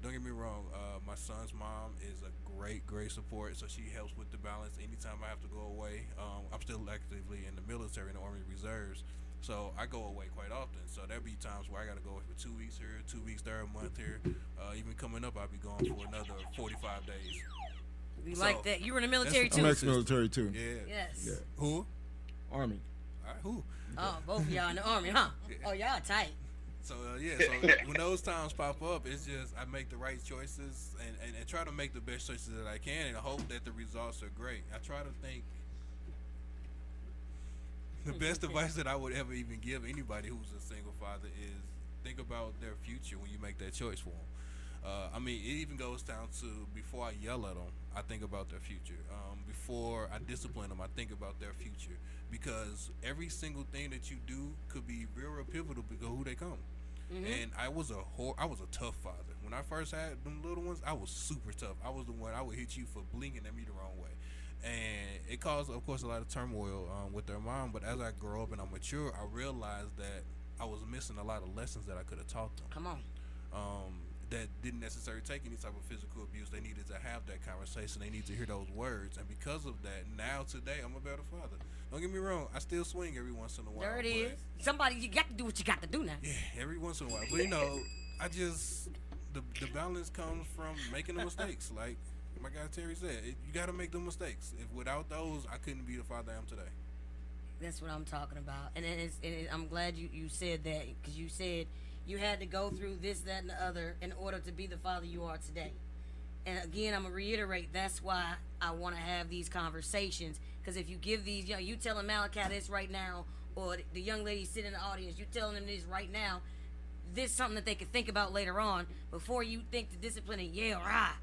Don't get me wrong, my son's mom is a great support, so she helps with the balance anytime I have to go away. I'm still actively in the military, in the Army Reserves, so I go away quite often. So there'll be times where I got to go for 2 weeks here, 2 weeks there, a month here. Even coming up, I'll be gone for another 45 days. We like that. You were in the military too? I'm ex-military too. Yeah. Yes. Yeah. Who? Army. All right, who? Oh, both of y'all in the Army, huh? Oh, y'all tight. So when those times pop up, it's just I make the right choices and try to make the best choices that I can, and hope that the results are great. I try to think the best advice that I would ever even give anybody who's a single father is think about their future when you make that choice for them. It even goes down to before I yell at them, I think about their future. Before I discipline them, I think about their future, because every single thing that you do could be real pivotal because who they come. Mm-hmm. And I was a tough father. When I first had them little ones, I was super tough. I was the one I would hit you for blinking at me the wrong way, and it caused, of course, a lot of turmoil with their mom. But as I grow up and I mature, I realized that I was missing a lot of lessons that I could have taught them. Come on. That didn't necessarily take any type of physical abuse. They needed to have that conversation. They need to hear those words. And because of that, now today, I'm a better father. Don't get me wrong. I still swing every once in a while. There it is. Somebody, you got to do what you got to do now. Yeah, every once in a while. But, I just, the balance comes from making the mistakes. Like my guy Terry said, you got to make the mistakes. If without those, I couldn't be the father I am today. That's what I'm talking about. And I'm glad you said that, because you said you had to go through this, that, and the other in order to be the father you are today. And again, I'm going to reiterate, that's why I want to have these conversations. Because if you give these, you telling Malachi this right now, or the young lady sitting in the audience, you telling them this right now, this is something that they can think about later on before you think to discipline it, yeah or ah.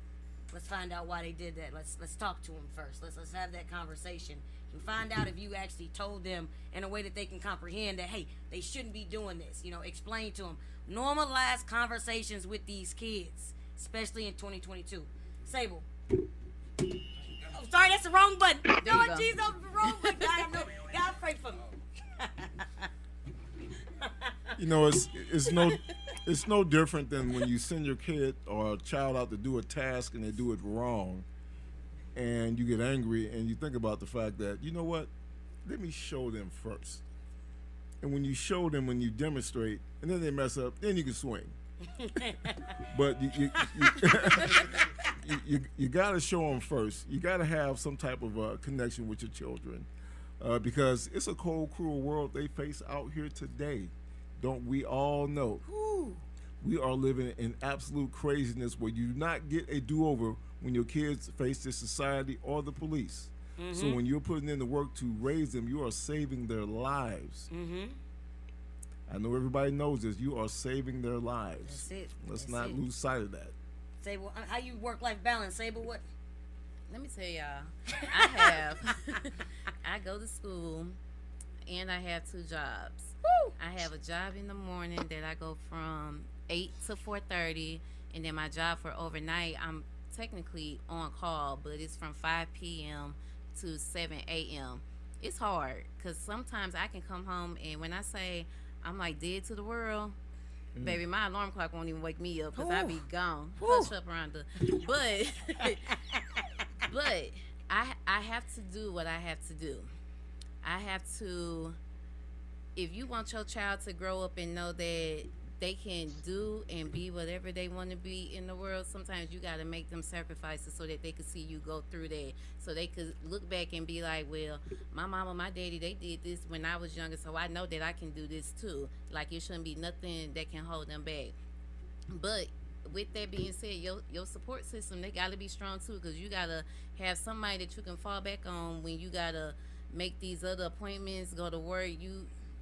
Let's find out why they did that. Let's talk to them first. Let's have that conversation. And find out if you actually told them in a way that they can comprehend that, hey, they shouldn't be doing this. Explain to them. Normalize conversations with these kids, especially in 2022. Sable. sorry, that's the wrong button. you Lord go. Jesus, the wrong button. God, I know. God, pray for me. You know, it's no different than when you send your kid or a child out to do a task and they do it wrong, and you get angry and you think about the fact that, you know what, let me show them first. And when you show them, when you demonstrate, and then they mess up, then you can swing. But you got to show them first. You got to have some type of connection with your children, because it's a cold, cruel world they face out here today. Don't we all know? Ooh. We are living in absolute craziness where you do not get a do-over when your kids face this society or the police. Mm-hmm. So when you're putting in the work to raise them, you are saving their lives. Mm-hmm. I know everybody knows this. You are saving their lives. That's it. Let's That's not it. lose sight of that. Sable, how you work-life balance, Sable? What? Let me tell y'all, I go to school, and I have 2 jobs. Woo! I have a job in the morning that I go from 8 to 4:30, and then my job for overnight, I'm technically on call, but it's from 5 p.m. to 7 a.m. It's hard because sometimes I can come home, and when I say I'm like dead to the world, baby, my alarm clock won't even wake me up because I be gone. Hush up around the. But I have to do what I have to do. I have to. If you want your child to grow up and know that they can do and be whatever they want to be in the world, sometimes you got to make them sacrifices so that they can see you go through that, so they could look back and be like, well, my mama, my daddy, they did this when I was younger, so I know that I can do this too. Like, it shouldn't be nothing that can hold them back. But with that being said, your support system, they got to be strong too, because you got to have somebody that you can fall back on when you got to make these other appointments, go to work.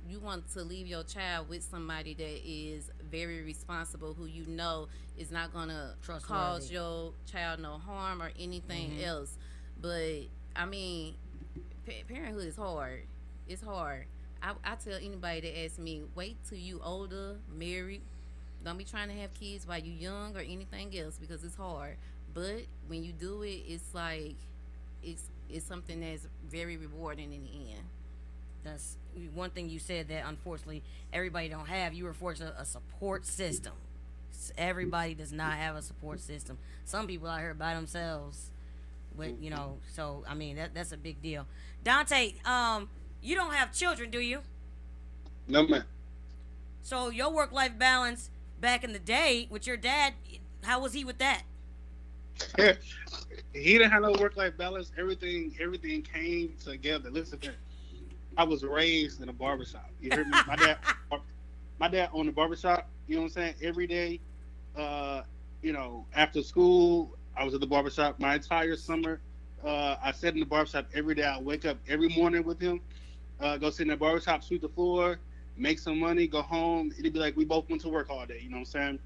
You want to leave your child with somebody that is very responsible, who you know is not going to cause your child no harm or anything else. But, I mean, parenthood is hard. It's hard. I tell anybody that asks me, wait till you older, married. Don't be trying to have kids while you young or anything else, because it's hard. But when you do it, it's like it's something that's very rewarding in the end. That's one thing you said that unfortunately everybody don't have. You were fortunate a support system. Everybody does not have a support system. Some people out here by themselves, with So I mean that's a big deal. Dante, you don't have children, do you? No, man. So your work-life balance back in the day with your dad, how was he with that? He didn't have no work-life balance. Everything came together. Listen to that. I was raised in a barbershop. You heard me? My dad owned a barbershop. You know what I'm saying? Every day, after school, I was at the barbershop. My entire summer, I sat in the barbershop every day. I wake up every morning with him, go sit in the barbershop, sweep the floor, make some money, go home. It'd be like we both went to work all day. You know what I'm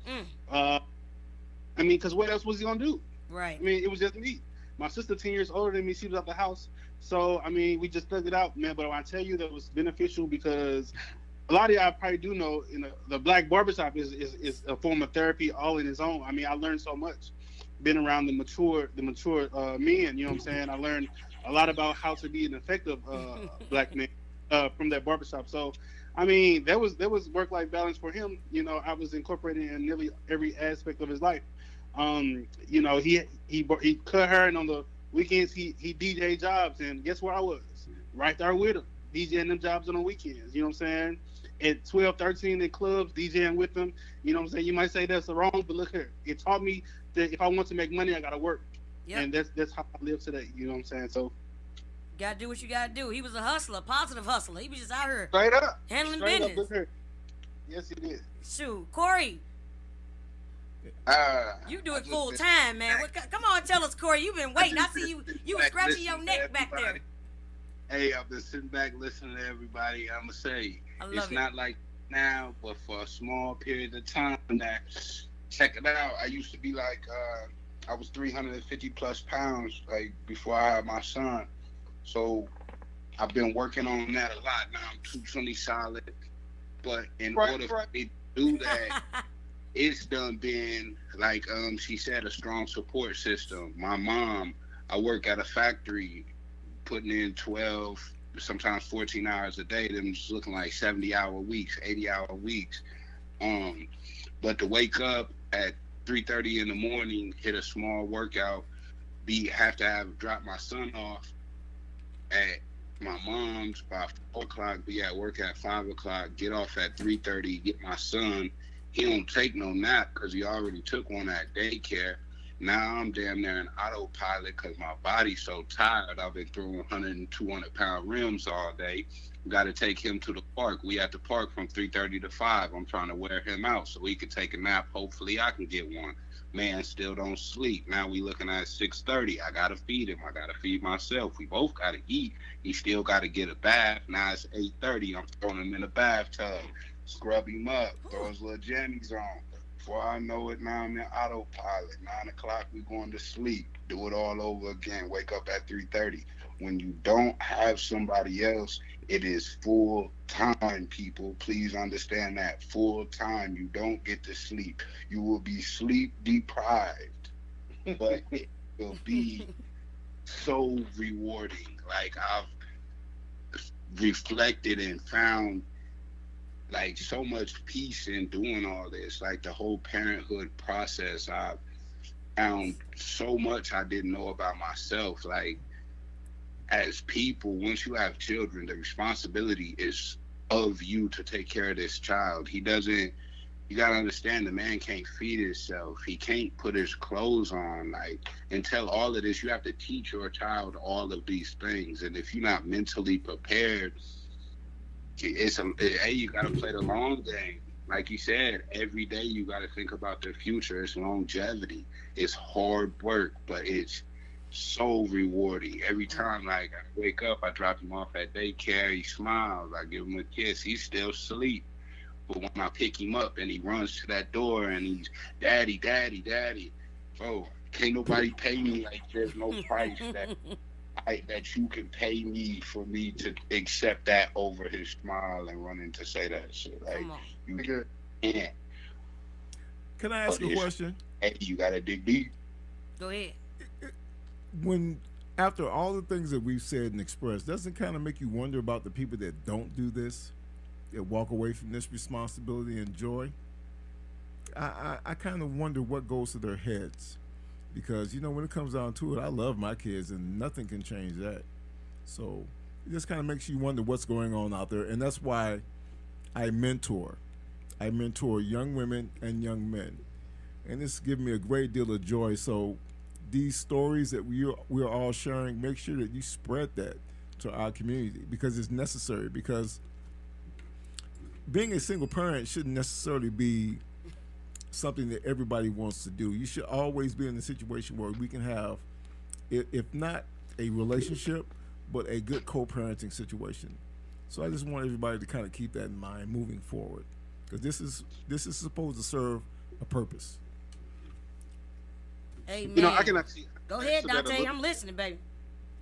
saying? Because what else was he gonna do? Right. I mean, it was just me. My sister, 10 years older than me, she was out the house. So, I mean, we just thugged it out, man. But I tell you, that was beneficial because a lot of y'all probably do know, the black barbershop is a form of therapy all in its own. I mean, I learned so much being around the mature men, you know what I'm saying? I learned a lot about how to be an effective black man from that barbershop. So, I mean, there was work-life balance for him. I was incorporated in nearly every aspect of his life. He cut hair, and on the weekends he DJ jobs, and guess where I was? Right there with him, DJing them jobs on the weekends. You know what I'm saying? At 12, 13 in clubs, DJing with them. You know what I'm saying? You might say that's wrong, but look here, it taught me that if I want to make money, I gotta work. Yep. And that's how I live today. You know what I'm saying? So gotta do what you gotta do. He was a hustler, positive hustler. He was just out here straight up handling business. business. Yes, he did. Shoot, Corey. You do it full time, man. Come on, tell us, Corey. You've been waiting. I see you were scratching your neck back there. Hey, I've been sitting back listening to everybody. I'm gonna say it's not like now, but for a small period of time. That check it out. I used to be like I was 350 plus pounds like before I had my son. So I've been working on that a lot. Now I'm 220 solid, but in order for me to do that. It's done been like she said, a strong support system. My mom, I work at a factory, putting in 12, sometimes 14 hours a day. Them just looking like 70-hour weeks, 80-hour weeks. But to wake up at 3:30 in the morning, hit a small workout, have to drop my son off at my mom's by 4 o'clock, be at work at 5 o'clock, get off at 3:30, get my son. He don't take no nap because he already took one at daycare. Now I'm damn near an autopilot because my body's so tired. I've been throwing 100 and 200 pound rims all day. Got to take him to the park. We at the park from 3:30 to 5. I'm trying to wear him out so he can take a nap. Hopefully I can get one. Man still don't sleep. Now we looking at 6:30. I got to feed him. I got to feed myself. We both got to eat. He still got to get a bath. Now it's 8:30. I'm throwing him in a bathtub. Scrub him up. Throw his little jammies on. Before I know it, now I'm in autopilot. 9 o'clock, we going to sleep. Do it all over again. Wake up at 3:30. When you don't have somebody else, it is full time, people. Please understand that. Full time. You don't get to sleep. You will be sleep deprived. But it will be so rewarding. Like, I've reflected and found like so much peace in doing all this. Like the whole parenthood process, I found so much I didn't know about myself. Like, as people, once you have children, the responsibility is of you to take care of this child. You gotta understand, the man can't feed himself. He can't put his clothes on. Like, until all of this, you have to teach your child all of these things. And if you're not mentally prepared, you gotta play the long game. Like you said, every day you gotta think about the future. It's longevity. It's hard work, but it's so rewarding. Every time, like, I wake up, I drop him off at daycare, he smiles, I give him a kiss, he's still asleep. But when I pick him up and he runs to that door and he's, daddy, daddy, daddy, bro, can't nobody pay me. Like, there's no price that you can pay me for me to accept that over his smile and running to say that shit. Like, you can't. Can I ask you a question? Hey, you gotta dig deep. Go ahead. When, after all the things that we've said and expressed, doesn't it kind of make you wonder about the people that don't do this, that walk away from this responsibility and joy? I kind of wonder what goes to their heads, because, you know, when it comes down to it, I love my kids and nothing can change that. So it just kind of makes you wonder what's going on out there. And that's why I mentor young women and young men, and it's given me a great deal of joy. So these stories that we are all sharing, make sure that you spread that to our community, because it's necessary. Because being a single parent shouldn't necessarily be something that everybody wants to do. You should always be in a situation where we can have, if not a relationship, but a good co-parenting situation. So I just want everybody to kind of keep that in mind moving forward, because this is supposed to serve a purpose. Amen. You know, I can actually go ahead, Dante. I'm listening, baby.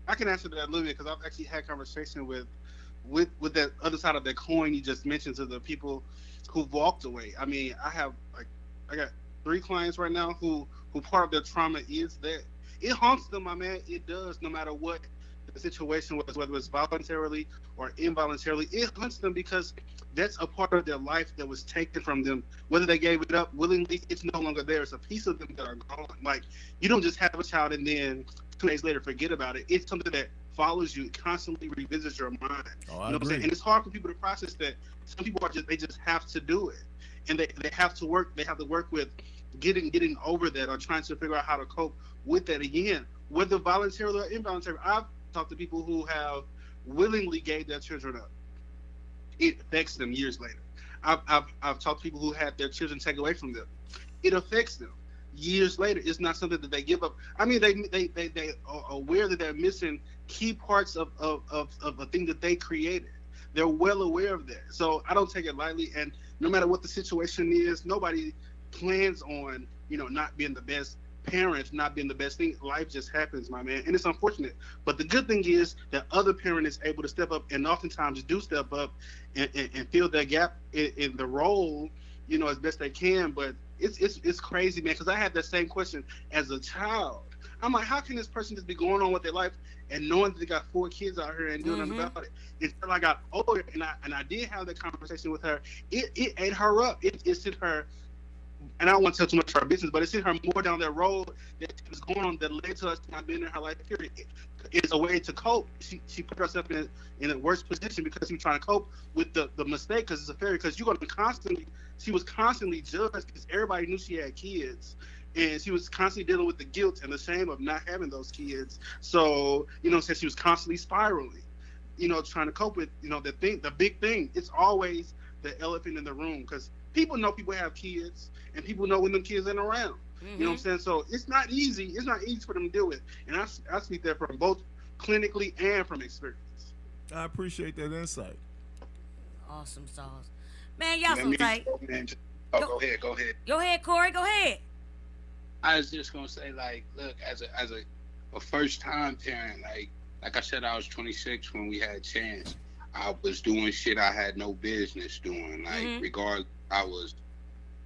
I can answer that a little bit, because I've actually had conversation with that other side of that coin you just mentioned, to the people who've walked away. I mean, I got 3 clients right now who part of their trauma is that it haunts them, my man. It does, no matter what the situation was, whether it's voluntarily or involuntarily. It haunts them because that's a part of their life that was taken from them. Whether they gave it up willingly, it's no longer there. It's a piece of them that are gone. Like, you don't just have a child and then 2 days later forget about it. It's something that follows you, constantly revisits your mind. Oh, you know what I'm saying? And it's hard for people to process that. Some people they just have to do it. And they have to work with getting over that, or trying to figure out how to cope with that again, whether voluntarily or involuntarily. I've talked to people who have willingly gave their children up. It affects them years later. I've talked to people who had their children taken away from them. It affects them years later. It's not something that they give up. I mean, they are aware that they're missing key parts of a thing that they created. They're well aware of that. So I don't take it lightly. And no matter what the situation is, nobody plans on, not being the best parent, not being the best thing. Life just happens, my man. And it's unfortunate. But the good thing is that other parent is able to step up, and oftentimes do step up and fill that gap in the role, as best they can. But it's crazy, man, because I had that same question as a child. I'm like, how can this person just be going on with their life and knowing that they got 4 kids out here and doing nothing about it? Until I got older and I did have that conversation with her, it ate her up. It sent her, and I don't want to tell too much of her business, but it sent her more down that road that was going on that led to us not being in her life period. It's a way to cope. She put herself in a worse position because she was trying to cope with the mistake, because it's a failure, because you're going to she was constantly judged because everybody knew she had kids. And she was constantly dealing with the guilt and the shame of not having those kids. So, since she was constantly spiraling, trying to cope with, the big thing. It's always the elephant in the room, because people know people have kids and people know when them kids ain't around. You know what I'm saying? So it's not easy. It's not easy for them to deal with. And I speak that from both clinically and from experience. I appreciate that insight. Awesome sauce. Man, y'all so tight. Go ahead. Go ahead, Corey. Go ahead. I was just gonna say, like, look, as a first time parent, like I said, I was 26 when we had Chance. I was doing shit I had no business doing. Like, regardless, I was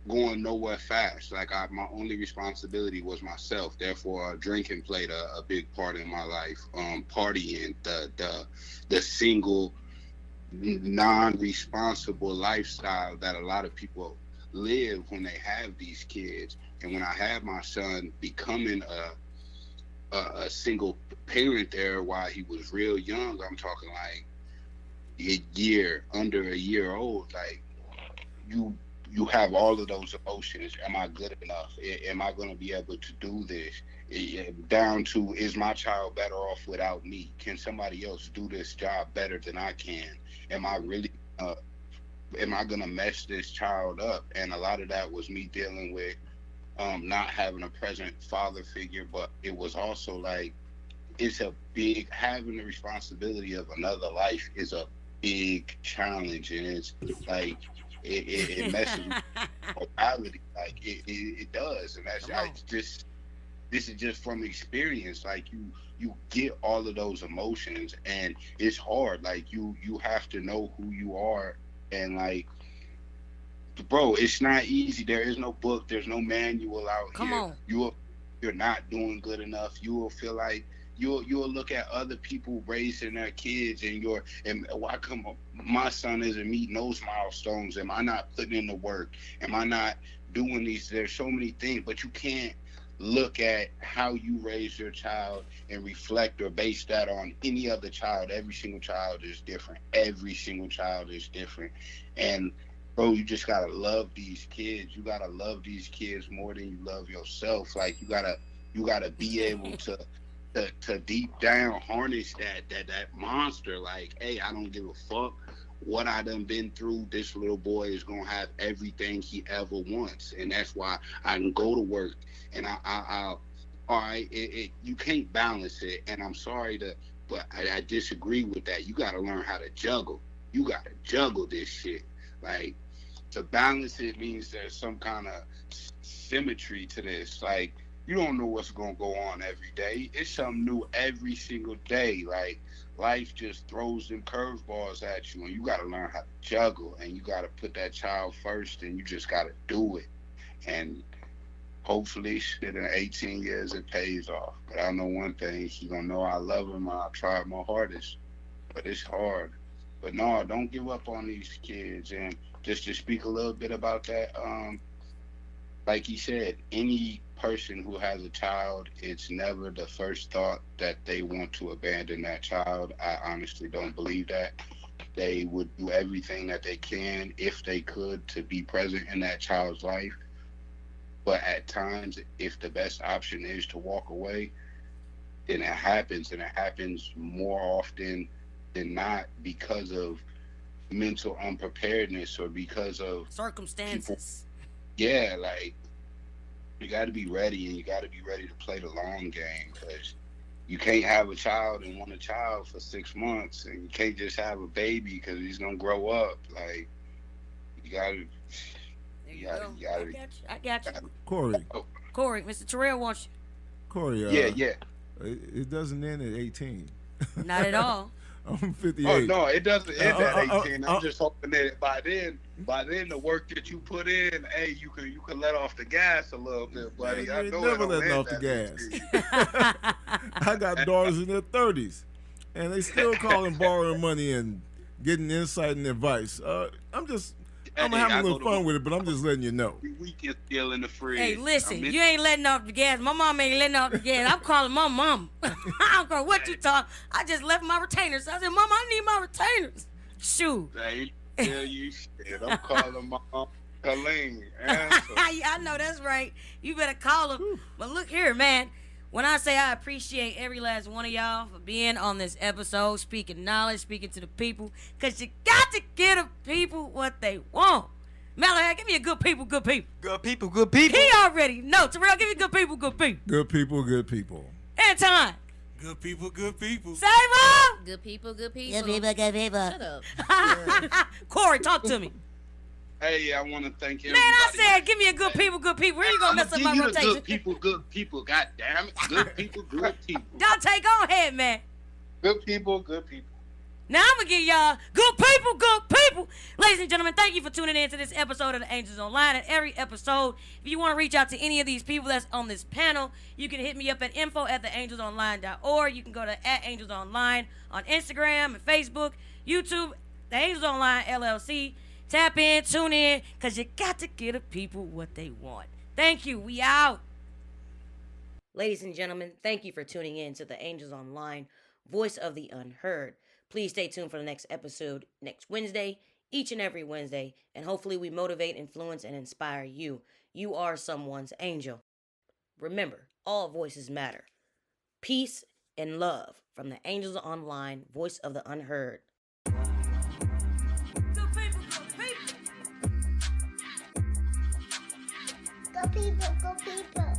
going nowhere fast. Like, my only responsibility was myself. Therefore, drinking played a big part in my life. Partying, the single, non-responsible lifestyle that a lot of people live when they have these kids. And when I had my son, becoming a single parent there while he was real young, I'm talking like under a year old, like, you have all of those emotions. Am I good enough? Am I going to be able to do this? Down to, is my child better off without me? Can somebody else do this job better than I can? Am I really am I going to mess this child up? And a lot of that was me dealing with not having a present father figure, but it was also like, having the responsibility of another life is a big challenge, and it's like, it messes with morality, like it does. And this is just from experience. Like, you get all of those emotions, and it's hard. Like, you have to know who you are, and like, bro, it's not easy. There is no book. There's no manual out Come here. on. You're not doing good enough. You will feel like you'll look at other people raising their kids, and why come my son isn't meeting those milestones? Am I not putting in the work? Am I not doing these? There's so many things, but you can't look at how you raise your child and reflect or base that on any other child. Every single child is different. And bro, you just gotta love these kids. You gotta love these kids more than you love yourself. Like, you gotta be able to deep down harness that monster. Like, hey, I don't give a fuck what I done been through. This little boy is gonna have everything he ever wants, and that's why I can go to work. And all right, you can't balance it. And I'm sorry but I disagree with that. You gotta learn how to juggle. You gotta juggle this shit. Like, to balance it means there's some kind of symmetry to this. Like, you don't know what's going to go on every day. It's something new every single day. Like, life just throws them curveballs at you, and you got to learn how to juggle, and you got to put that child first, and you just got to do it. And hopefully, shit, in 18 years, it pays off. But I know one thing. She's going to know I love him, and I tried my hardest. But it's hard. But no, don't give up on these kids. And just to speak a little bit about that, like he said, any person who has a child, it's never the first thought that they want to abandon that child. I honestly don't believe that. They would do everything that they can, if they could, to be present in that child's life. But at times, if the best option is to walk away, then it happens, and it happens more often than not because of mental unpreparedness or because of circumstances. Yeah, like, you got to be ready, and you got to be ready to play the long game, because you can't have a child and want a child for 6 months, and you can't just have a baby because he's gonna grow up. Like, you gotta. I got you. Corey, Mr. Terrell wants you. Corey. Yeah. It doesn't end at 18. Not at all. I'm 58. Oh no, it doesn't end at 18. I'm uh, just hoping that by then the work that you put in, hey, you can let off the gas a little bit, buddy. Man, I you know ain't never it don't letting end off the at gas. 18. I got daughters in their 30s, and they still calling, borrowing money, and getting insight and advice. I'm Hey, having I a little go to fun with it, but I'm just letting you know. Weekend still in the fridge. Hey, listen, I'm in- you ain't letting off the gas. My mom ain't letting off the gas. I'm calling my mom. I don't care what you talk. I just left my retainers. I said, Mom, I need my retainers. Shoot. They tell you shit. I'm calling my mom, Colleen. Answer. I know that's right. You better call him. But look here, man. When I say I appreciate every last one of y'all for being on this episode, speaking knowledge, speaking to the people, because you got to give the people what they want. Malachi, give me a good people, good people. Good people, good people. He already know. Terrell, give me good people, good people. Good people, good people. Anton. Good people, good people. Sable. Good people, good people. Good people, good people. Shut up. Corey, talk to me. Hey, I want to thank everybody. Man, I said, give me a good people, good people. Where you going to mess up my rotation? Good people. God damn it. Good people, good people. Dante, go ahead, man. Good people, good people. Now I'm gonna give y'all good people, good people. Ladies and gentlemen, thank you for tuning in to this episode of The Angels Online. And every episode, if you want to reach out to any of these people that's on this panel, you can hit me up at info@theangelsonline.org. You can go to @angelsonline on Instagram and Facebook, YouTube, The Angels Online LLC. Tap in, tune in, because you got to give the people what they want. Thank you. We out. Ladies and gentlemen, thank you for tuning in to The Angels Online, Voice of the Unheard. Please stay tuned for the next episode next Wednesday, each and every Wednesday, and hopefully we motivate, influence, and inspire you. You are someone's angel. Remember, all voices matter. Peace and love from The Angels Online, Voice of the Unheard. Go people, go people.